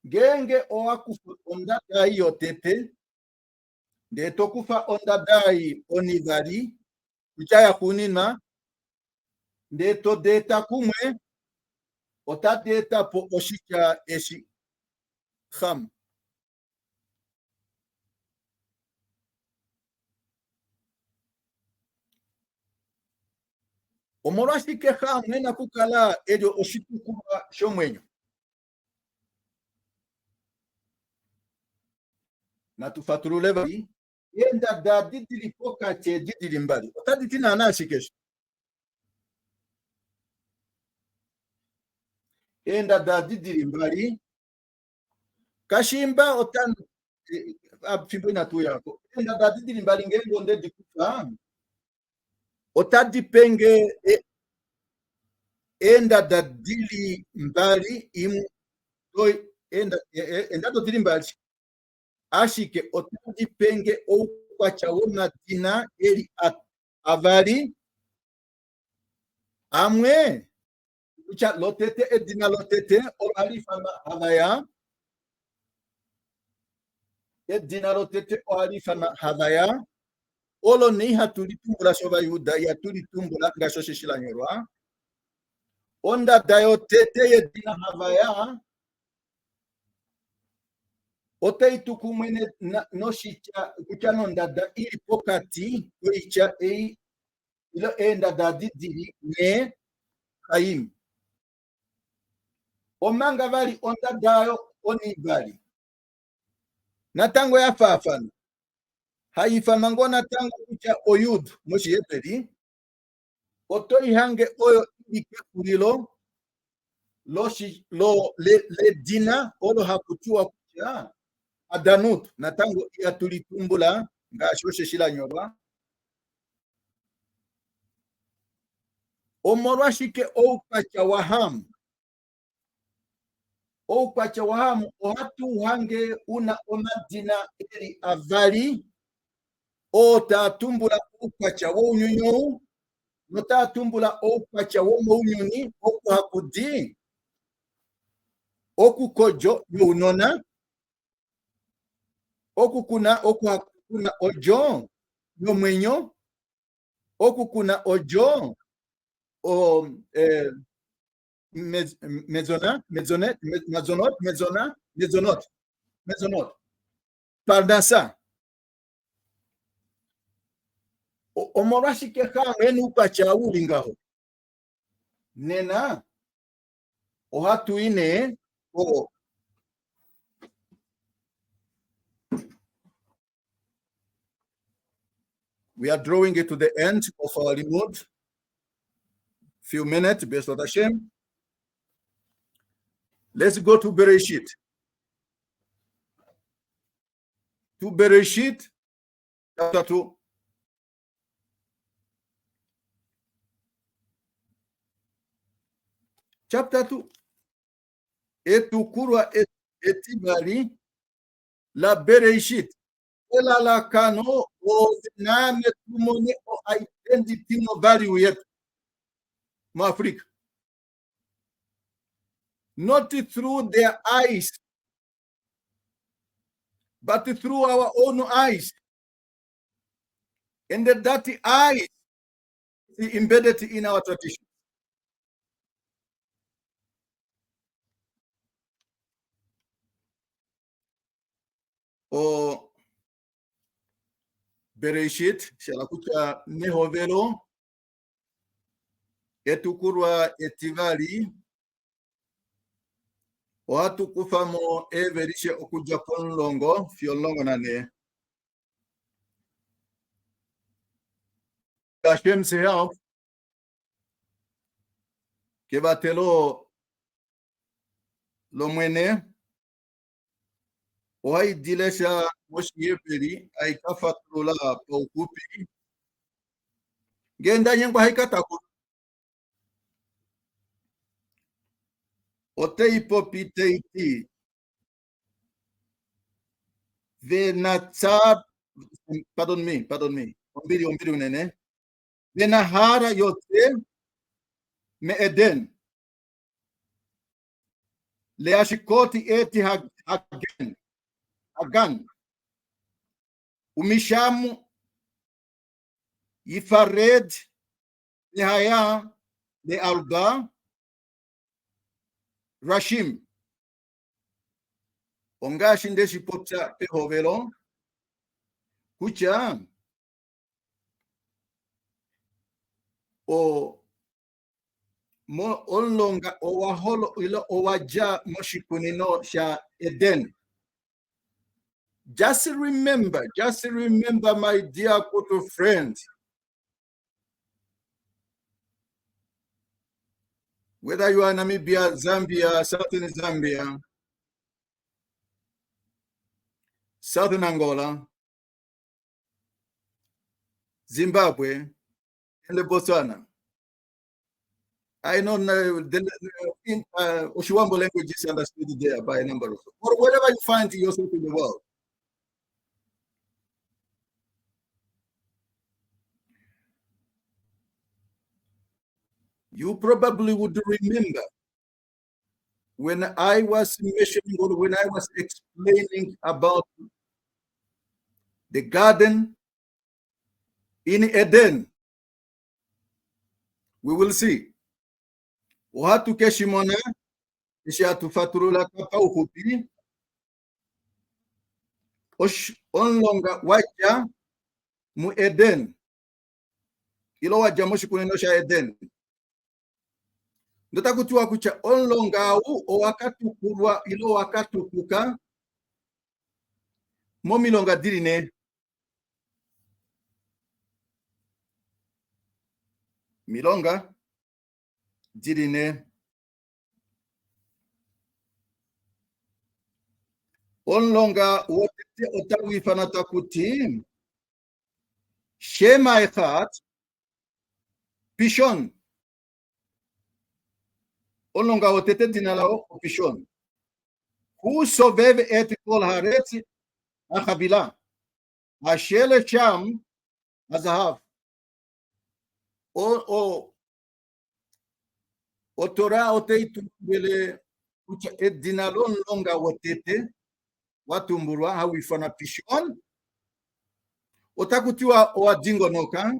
Genge oakufu ondadai otete. De tokufa ondadai onivari. Kuchaya kunina. De to deta kumwe. Ota deta po oshicha esi. Kham. Omorasi ke kham nena kukala ejo oshitukuba shomwenyo. Na tufatulule bali. Yenda da didili poka che didili mbali. Ota ditina anashikesh. Yenda da didili mbali. Kashimba otan fimbo inatu yako. Yenda da didili mbali ngengo nde dikufa. Ota dipenge enda da dili mbali imu doi enda do dili mbali. Ashike otadi penge ou kwa chawona dina eli avari amwe ucha lotete edina lotete o alifama havaya edina lotete o alifama havaya olo ni hatuli tumbula shoba yuda ya tuli tumbula ngasho shishila nyorwa onda dayo tete edina havaya Otei tukumene no shicha kuchano ndada ili pokati kuicha ilo enda dadidi ne kaim. Omanga vali onda dayo oni vali. Natango ya fafana. Haifa mangona tango kucha oyud moshi yeperi. Otoi hange oyo ike kurilo le dina olo hakutua kucha. Adanut natango ya tulitumbula ngashoshe shila nyorwa omorwa shike ou pacha wahamu ohatu hange una omadina eri avari o tatumbula ou pacha wo unyunyu no tatumbula ou pacha wo mounyuni oku hakudi oku kojo yunona oku kuna oku kuna ojo no mwenyo oku kuna ojo o mezonot pardon ça omorashi ke khamenu pacha ulingaho nena o hatu ine o we are drawing it to the end of our limud. Few minutes, Besot Hashem. Let's go to Bereshit. To Bereshit, chapter 2. Chapter 2. Etukurwa etibali la Bereshit. Ela la kano o name tumone o identity no value yet. Africa. Not through their eyes, but through our own eyes. And that eyes is embedded in our tradition. O Bereshit, shalakuta nehovelo, etukurwa etivali, watu kufamo everishe okuja konlongo, fiolongo nane. Hashem se help, kebatelo lo mwene, Wai dilesha moshiyeperi aikafatrula paukupi genda nyengwa haikataku oteipopiteiti venatsab pardon me ombiri unene venahara yote me eden leashikoti eti Agan umishamu Yifared Nehaya de Alga Rashim Ongashi ndeshi pota pehovelo kucha o mo onlonga o waholo ilo o waja moshikunino sha Eden. Just remember, my dear Koto friends, whether you are Namibia, Zambia, Southern Zambia, Southern Angola, Zimbabwe, and Botswana. I know the oShwambo language is understood there by a number of, or wherever you find yourself in the world. You probably would remember when I was mentioning or when I was explaining about the garden in Eden. We will see. Watu keshimona isha tufaturula kapa ufupi onlonga waja mu Eden ilo waja moshi kunenosha Eden. Ndotakutua kucha onlonga u o wakatu kurwa ilo wakatu kuka momilonga dirine milonga dirine onlonga wotete otawi fanata kuti shema echat pishon onlonga wotete dinalao pishon Whosoever et kol haaretz achavila ashele sham azahav o Torah oteitu bele kucha et dinalon longa wotete watumburwa hawifana pishon otakutiwa owadingo noka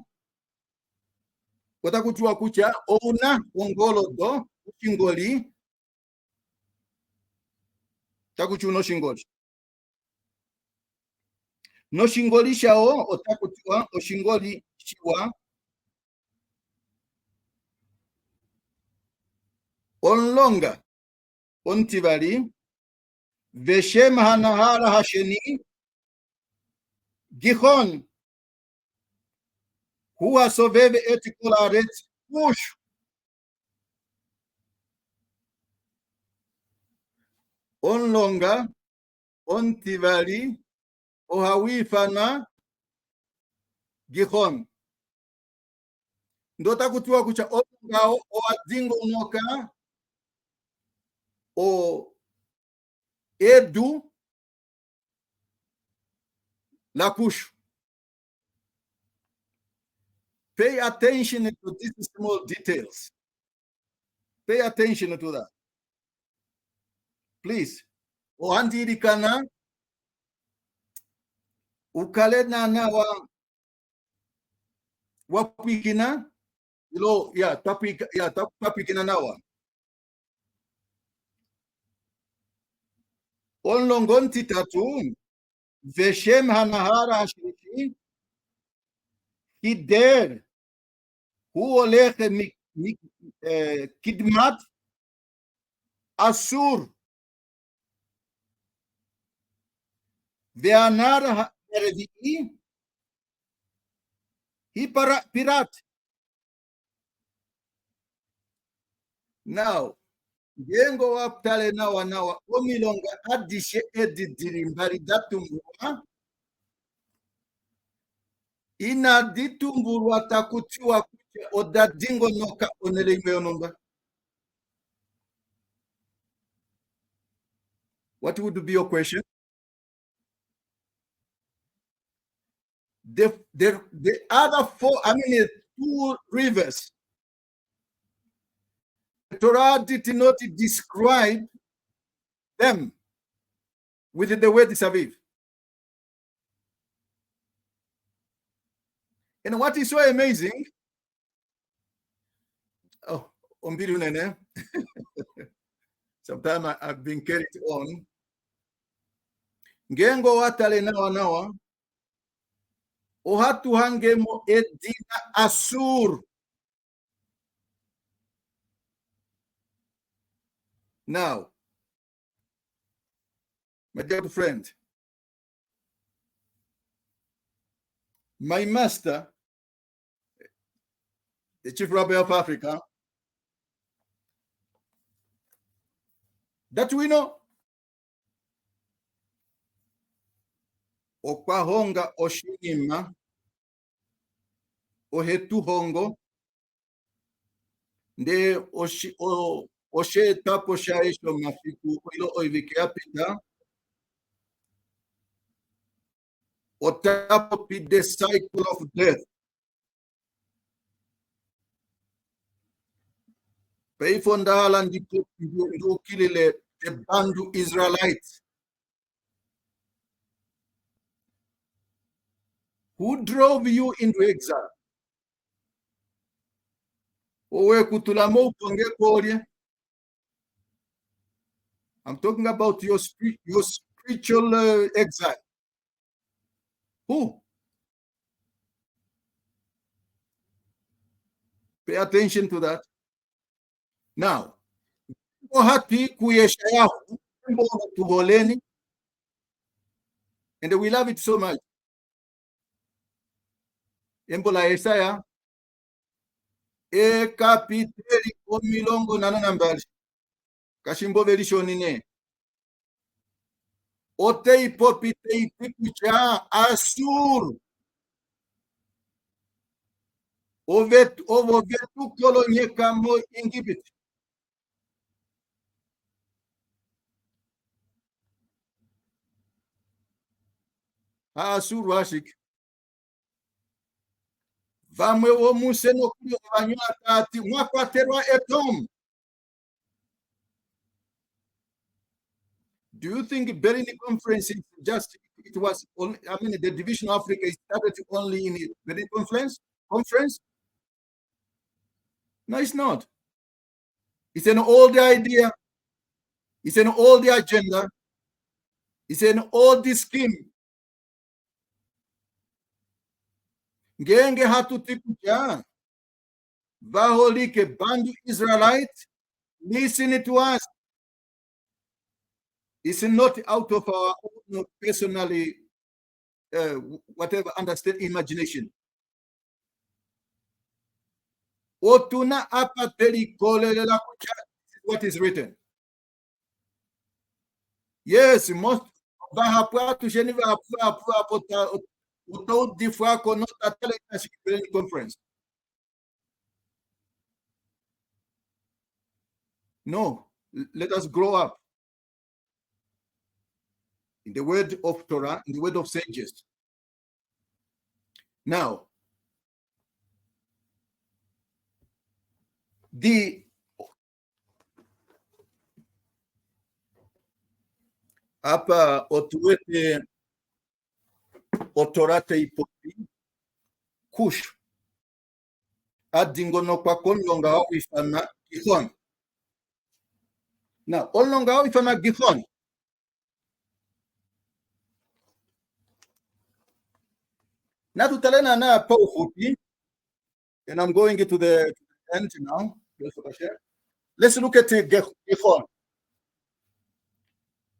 otakutiwa kucha ouna ongolo do ushingoli takuti unoshingoli noshingoli shawo otakutiwa oshingoli shiwa onlonga ontivali veshem hanahara hasheni gihon huwa soveve etikolaret push onlonga ontivali ohawifana gihon ndota kutiwa kucha onlongao oadzingo noka o edu la push. Pay attention to these small details. Pay attention to that. Please. Ohandirikana ukale na wapikina ilo ya tapikina nawa. Onlongon titatu veshem hanahara hashrishi kider hu olech kidmat asur veanar heredi hi pirat. Now gengo waptale nawa omilonga adishe edidirimbari datumbuwa ina ditumburwa takutiwa kuche odadingo noka onelime onomba. What would be your question? The other four, two rivers, the Torah did not describe them with the word Saviv. And what is so amazing, sometimes I've been carried on. Gengo watale nawa ohatu hangemo edina asur. Now, my dear friend, my master, the chief rabbi of Africa, that we know, okwahonga oshinima ohetuhongo nde oshe tapo shaisho mafiku ilo oivike apita otapo the cycle of death. Peifondala ndikilile the bandu Israelites. Who drove you into exile? I'm talking about your spiritual exile. Who? Pay attention to that. Now, and we love it so much. Embola Isaiah e kapiteri omilongo nananambali kashimbo velishonine otei popitei pikucha asur ovo vetu kolonyeka mo ingibit asur washik vamwe wo museno kuri abanywa ati mwakwaterwa etom. Do you think Berlin conference is just it was only, I mean, the division of Africa started only in the Benin conference. No, it's not. It's an old idea. It's an old agenda. It's an old scheme. Ngenge hatutikuja vaholike bandu Israelite. Listen to us. It's not out of our own personally, whatever, understand imagination. Otuna apateli kolelela kucha, what is written. Yes, most bahapwa to Geneva apota auto differ not at conference. No, let us grow up in the word of Torah, in the word of sages. Now, the apa otuete otorate ipopi kush adingo no kwa konlonga au ifana gihon. Now, onlonga au ifana gihon. Now to talena na paufupi, and I'm going to the end now. Let's look at Gihon.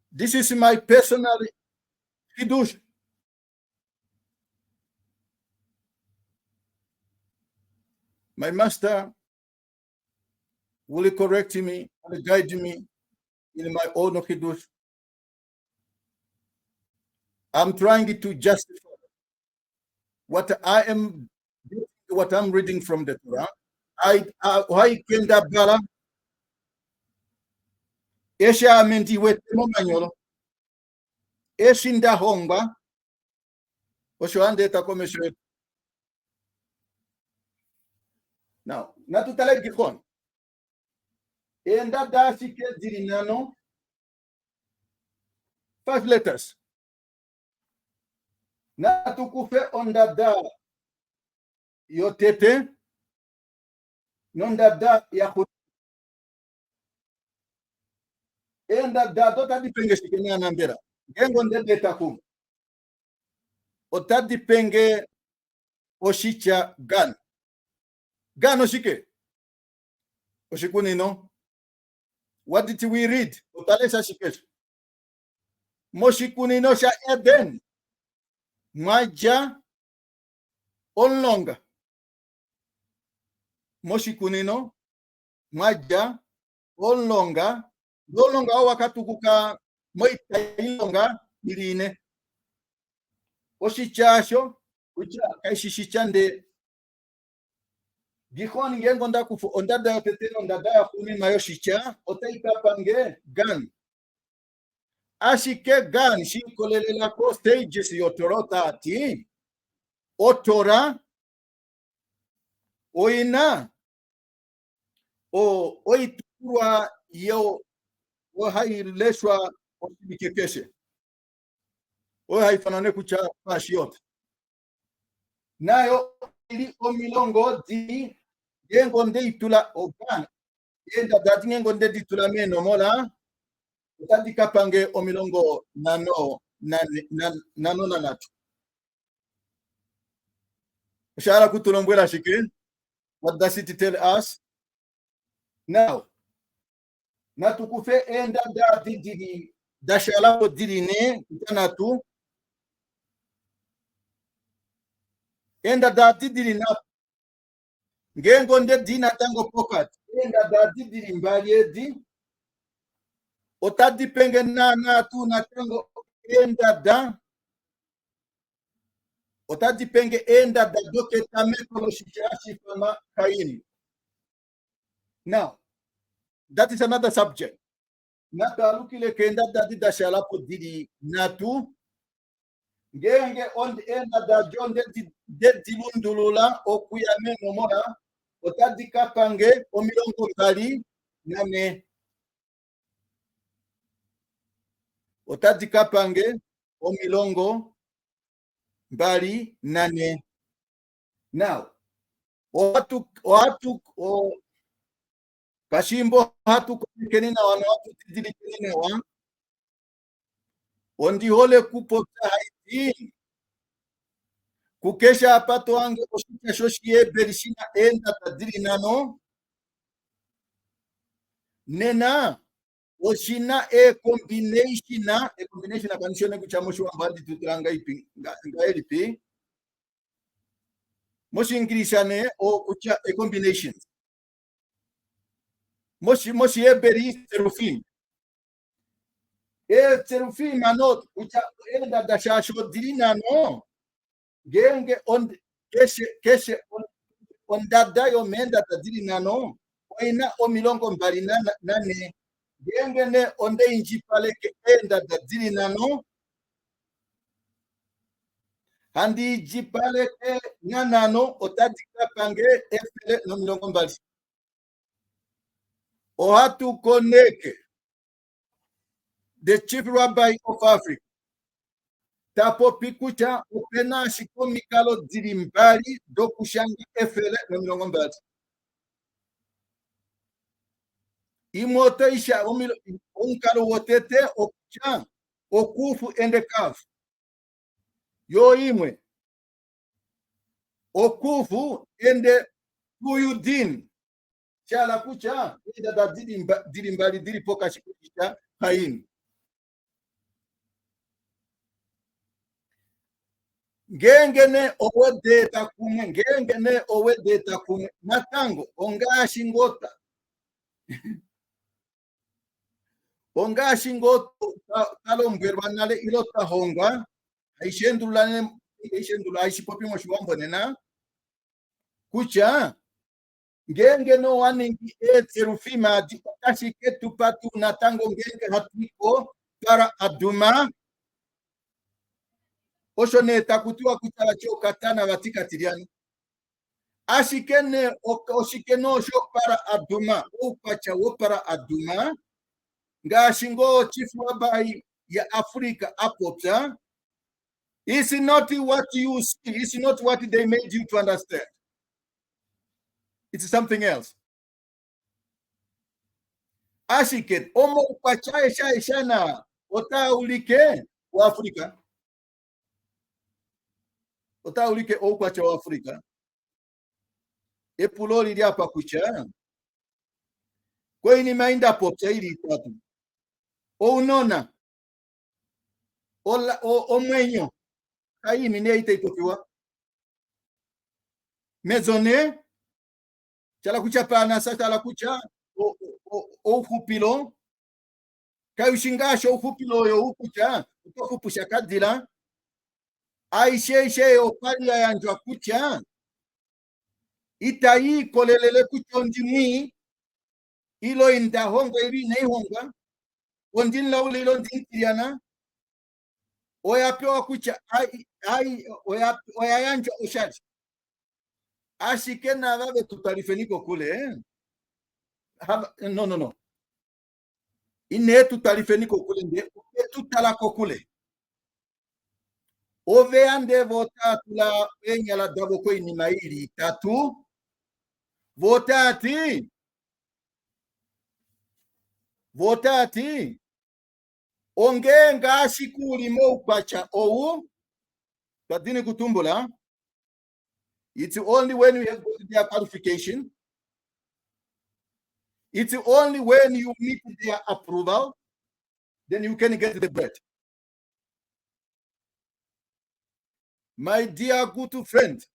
This is my personal hidush. My master will correct me and guide me in my own hidush. I'm trying to justify what I'm reading from the Torah. I kenda bala esha amenti wetemo manyolo eshinda hongba oshoande takomesho. Now natutale Gihon enda dasike dirinano 5 letters natukufe ondada yotete nondada ya enda da dota dipenge shikenya nambera gengo ndede takum otadipenge oshicha gan oshike oshikuni no. What did we read? Otalesa shikesh moshikuni no sha Eden maja onlonga moshikuni no maja onlonga dolonga wakatukuka moita ilonga irine oshichasho ucha kaishishichande Gihon ngengo ndakufu ondada teteno ndada ya kumi mayoshicha otaika pange gan ashike gan shinkolelela ko stages yotorota ati otora oina o oiturwa yo haileshwa osibikekeshe haifanane kucha pashiot nayo ili omilongo di yengo ndeitula ogan yenda dati yengo ndeditula meno mola utadi kapange omilongo nano nanatu shara kutulombwela shike. What does it tell us now? Natukufe enda da didi dashala dirine tanatu enda da didi na ngengo nde dina tango pocket enda da didi mbali di otadi penge na tu na tango enda da otadi penge enda da doke tameko shichashi kama kaini. Now that is another subject. Natalukile kenda dadi dashala po didi natu ngenge on enda da John de dilundulula okuyame nomora otadi kapange omilongo kali name otadi kapange omilongo mbali nane. Now, watu kashimbo hatu kenina wana watu tidili kenina wa ondihole kupota haiti kukesha apato wange oshika shoshie berishina enda tadiri nano nena oshina combination akanishone kuchamushu wambadi tutranga ipi ngaelipi moshingirishane o kucha combinations moshi eberi serufim serufim anot kucha enda dashasho dirina no genge on keshe on dada yo menda dirina no oina omilongo mbali nane genge ne onde injipale ke enda dirina no handi jipale ke nyanano otadika pange efele no milongo mbali ohatu koneke the chief rabbi of Africa tapo pikucha opena shiko mikalo dirimbali dokushanga efele no milongo mbali imoto isha unkalo wotete okucha okufu endekafu yo imwe okufu ende kuyudin chala kucha ida da dirimbali diripoka shikucha haini ngengene owedeta kumwe matango ongashingota talombwerwanale ilota honga aishendula aishipopimo oShwambo nena kucha ngenge no waningi serufima dikashike tupatu natango ngenge hatiko para aduma oshoneta kutiwa kuchala chokatana vatika tiriani ashikene oshikeno sho para aduma upacha wo para aduma ngashingo chifu wabai ya Afrika apota. It's not what you see, it's not what they made you to understand. It's something else. Ashiket omo upacha shana ota ulike wa Afrika. Ota ulike upacha wa Afrika. Epuloli dia pakucha. Kwa ini mainda popcha ili tatu. O unona. O mwenyo. Kai mine ite itokiwa. Mezone. Chala kucha pana sa chala kucha. O kupilo. Kai ushingasho ukupilo yo ukucha. Utokupusha kadila. Aishe opalia yanjwa kucha. Itai kolelele kuchondimi. Ilo inda honga iri nei honga. Ondin laule ilo ndintiriana. Oyapewa kucha oyayanja oshati ashikena vabe tutalifeniko kule no ine tutalifeniko kule nde tutalako kule ove ande vota tula enya la dabo ko ni maili tatu votati ongenga shikuli mo upacha owu tadini kutumbula. It's only when you have their qualification. It's only when you meet their approval, then you can get the bread. My dear good friend,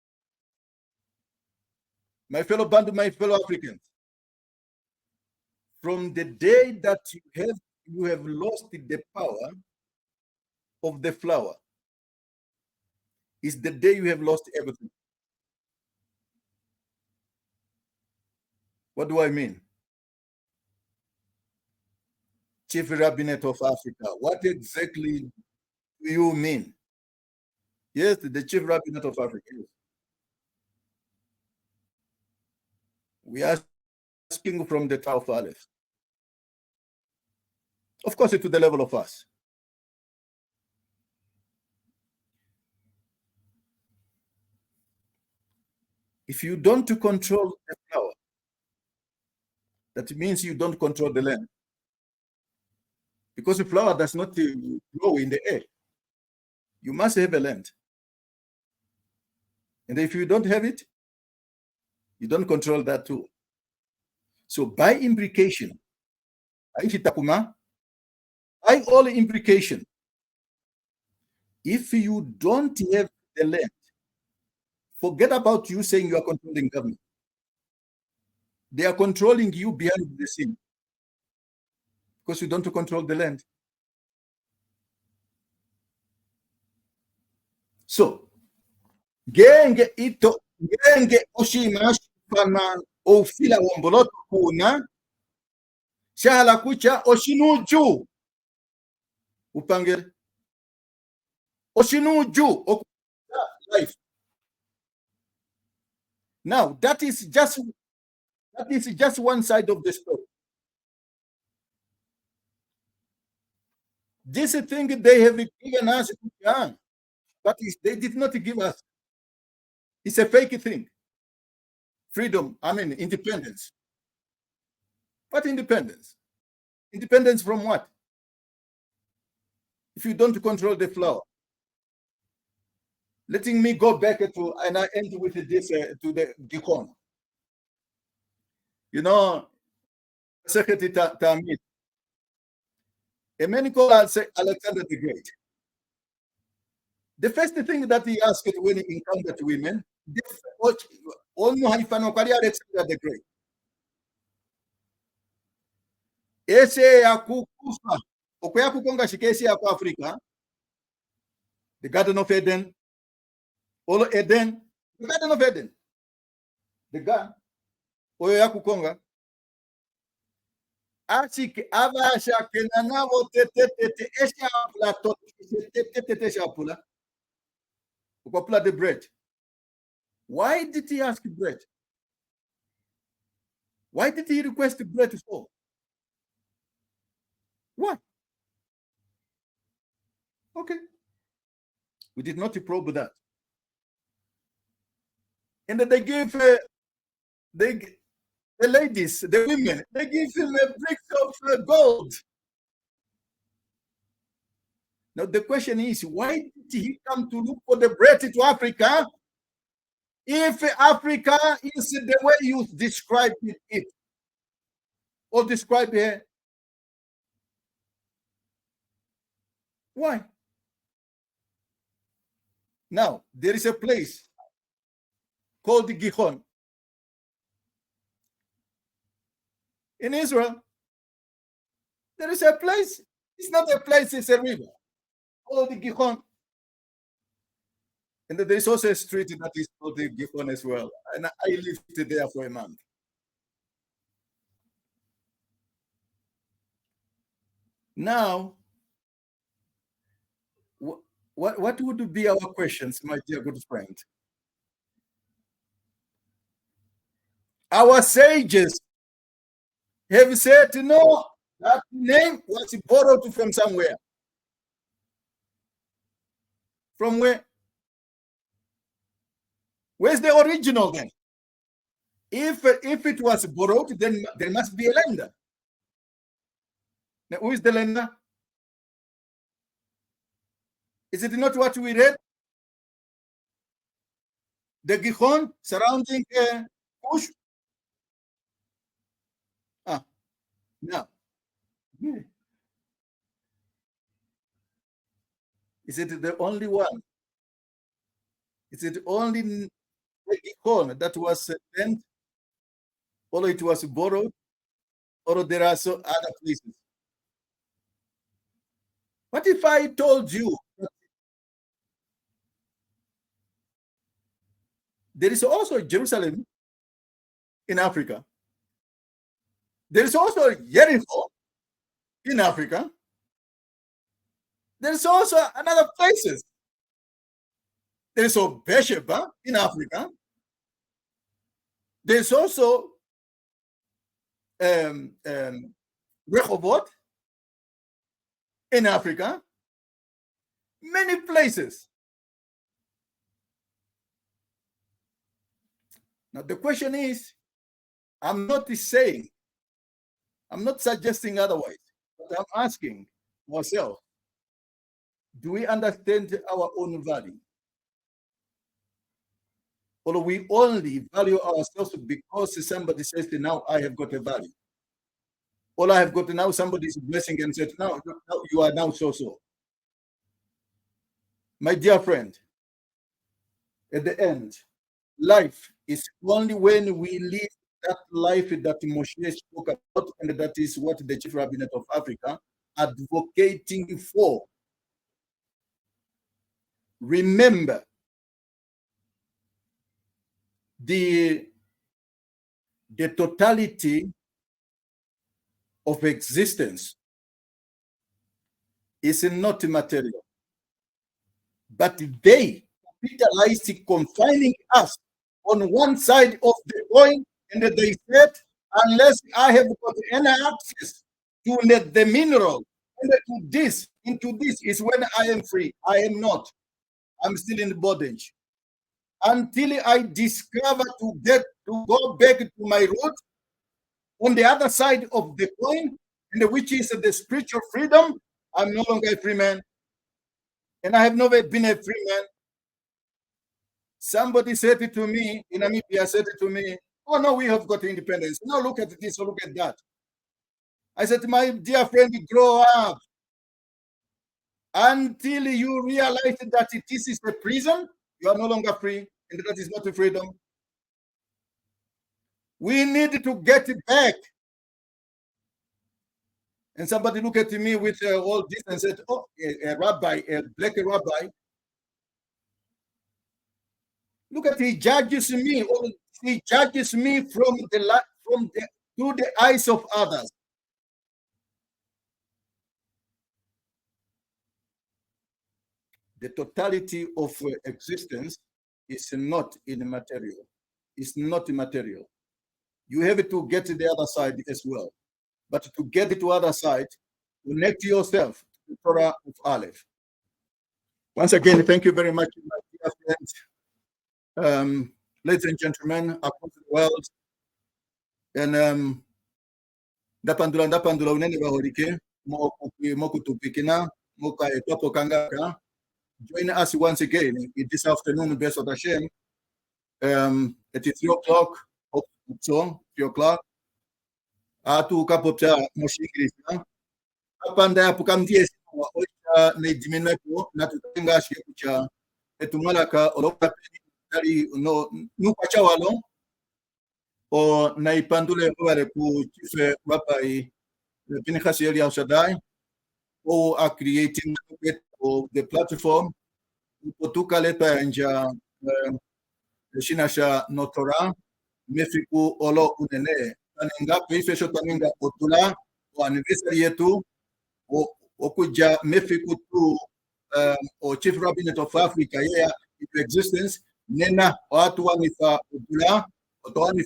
my fellow Bantu, my fellow Africans, from the day that you have lost the power of the flower is the day you have lost everything. What do I mean? Chief Rabbinate of Africa, what exactly do you mean? Yes, the Chief Rabbinate of Africa. We are asking from the Tau of Aleph. Of course, to the level of us. If you don't control the flower, that means you don't control the land. Because the flower does not grow in the air. You must have a land. And if you don't have it, you don't control that too. So by implication, by all implication, if you don't have the land, forget about you saying you are controlling government. They are controlling you behind the scene because you don't control the land. So, genge oshimash pana ofila womboloto kuna shahala kucha oshinuju upangere oshinuju life. Now that is just one side of the story. This thing they have given us, but they did not give us. It's a fake thing. Freedom, independence. What independence? Independence from what? If you don't control the flower. Letting me go back to, and I end with this, to the Gikon. You know, Secretary Tamid, a man called Alexander the Great. The first thing that he asked when he encountered women, Alexander the Great. Ese yakukufa, okuyakukonga shikesi ya Africa, the Garden of Eden, Olo Eden, the Garden of Eden, the God, oyo yakukonga. Asik avasha kenanavo tete esha plato tete shapula. Ukopula the bread. Why did he ask bread? Why did he request bread for? Why? Okay. We did not probe that. And then they gave the ladies, the women, they give him a brick of gold. Now the question is, why did he come to look for the bread to Africa? If Africa is the way you describe it, or describe here, why? Now, there is a place called Gihon in Israel. There is a place, it's not a place, it's a river called Gihon. And there is also a street that is called Gihon as well. And I lived there for a month. Now, what would be our questions, my dear good friend? Our sages have said, no, that name was borrowed from somewhere. From where? Where's the original then? If it was borrowed, then there must be a lender. Now, who is the lender? Is it not what we read? The Gihon surrounding Kush? Now. Is it the only one? Is it only the Gihon that was lent, or it was borrowed, or there are so other places? What if I told you there is also Jerusalem in Africa? There is also Jericho in Africa. There is also another places. There is also Beersheba in Africa. There is also Rehoboth in Africa. Many places. Now the question is, I'm not saying, I'm not suggesting otherwise, but I'm asking myself, do we understand our own value? Or we only value ourselves because somebody says, now I have got a value? All I have got now, somebody is blessing and said, now you are now so. My dear friend, at the end, life is only when we live that life that Moshe spoke about, and that is what the Chief Rabbinate of Africa advocating for. Remember, the totality of existence is not material, but they capitalized confining us on one side of the coin, and they said, unless I have got any access to the mineral and into this is when I am free. I am not. I'm still in bondage. Until I discover to go back to my root on the other side of the coin, and which is the spiritual freedom, I'm no longer a free man. And I have never been a free man. Somebody said it to me in Namibia, said it to me, oh no, we have got independence. Now look at this, or look at that. I said, my dear friend, grow up. Until you realize that this is a prison, you are no longer free, and that is not a freedom. We need to get back. And somebody looked at me with all this and said, oh, a rabbi, a black rabbi. Look at, he judges me, or he judges me from through the eyes of others. The totality of existence is not immaterial. It's not immaterial. You have to get to the other side as well. But to get to the other side, connect yourself to the Torah of Aleph. Once again, thank you very much, my dear friends. Ladies and gentlemen, across the world, and ndapandula unene bahorike mokutupikina moka etopo kangaka. Join us once again this afternoon, best of Hashem. It is 3 o'clock. So 3 o'clock. Atu kapopcha moshingirisa. Apanda pukamtie wa ocha nejimenapo na tutenga shekucha etumalaka oloka tali no nupacha walo o naipandule wale ku chief rabbi Pinchas Eli Shaddai who are creating the platform potuka leta nja shinasha no Torah mefiku olo unene taninga peifesho taninga otula o anniversary yetu okuja mefiku tu o Chief Rabbinate of Africa yeah into existence nena watu wanifa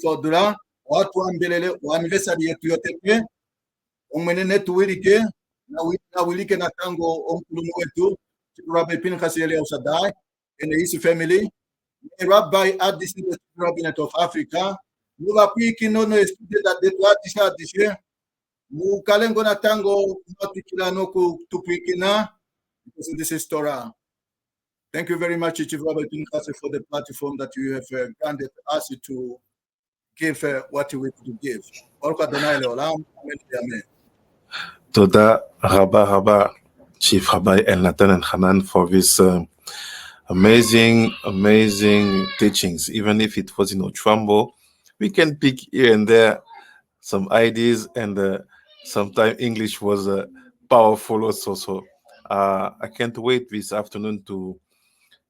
odula watu ambelele o anniversary yetu yote omwenene tuwirike na wilike na tango onkulumu wetu Rabbi Pinchas Eli Shaddai and his family. Rabbi at this Rabbinate of Africa. Muga piki no student that they do this year. Mukalengo na tango matikila no ku tupikina because this is Torah. Thank you very much, Chief Rabbi Pinchas, for the platform that you have granted us to give what we to give. Amen. Toda Rabba, Chief Rabbi ELNATAN and Hanan, for this amazing teachings. Even if it was in oShwambo, we can pick here and there some ideas, and sometimes English was powerful also. So I can't wait this afternoon to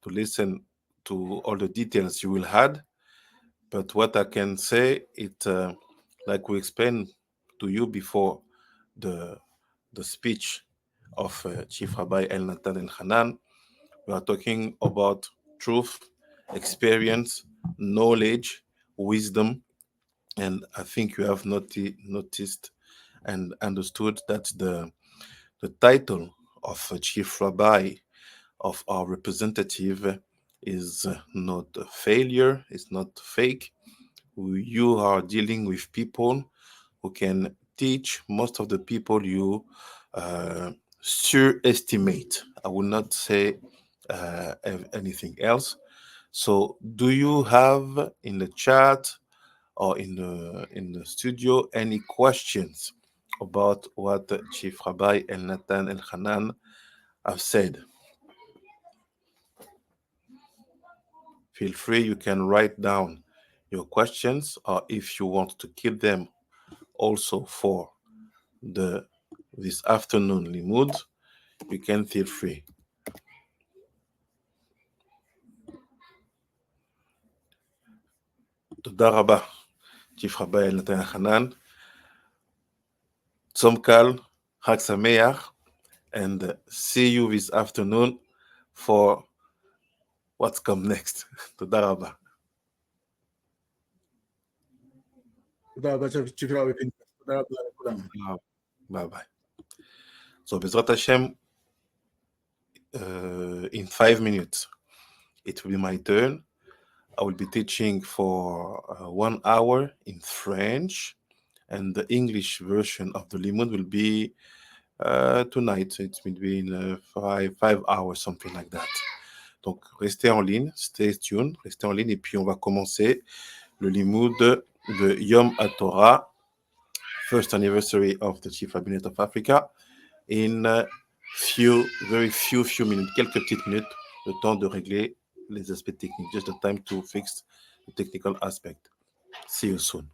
listen to all the details you will add. But what I can say, it like we explained to you before the speech of Chief Rabbi ELNATAN and Hanan, we are talking about truth, experience, knowledge, wisdom, and I think you have noticed and understood that the title of Chief Rabbi of our representative is not a failure, it's not fake, you are dealing with people who can teach most of the people you surestimate. I will not say anything else. So, do you have in the chat or in the studio any questions about what Chief Rabbi ELNATAN ELCHANAN have said? Feel free, you can write down your questions, or if you want to keep them also for this afternoon limud, you can feel free. תודה רבה, Chief Rabbi ELNATAN ELCHANAN. Tzom Kal, Chag Sameach, and see you this afternoon for what's come next. תודה רבה. תודה רבה, צ'יף רבי פנחס. תודה רבה לכולם. Bye bye. So, Bezrat Hashem, in 5 minutes, it will be my turn. I will be teaching for 1 hour in French, and the English version of the limud will be tonight. It will be in 5 hours, something like that. Donc, restez en ligne, stay tuned, restez en ligne, et puis on va commencer le limud de YOM HATORAH, first anniversary of the Chief Rabbinate of Africa, in very few minutes, quelques petites minutes, le temps de régler les aspects techniques, just the time to fix the technical aspect. See you soon.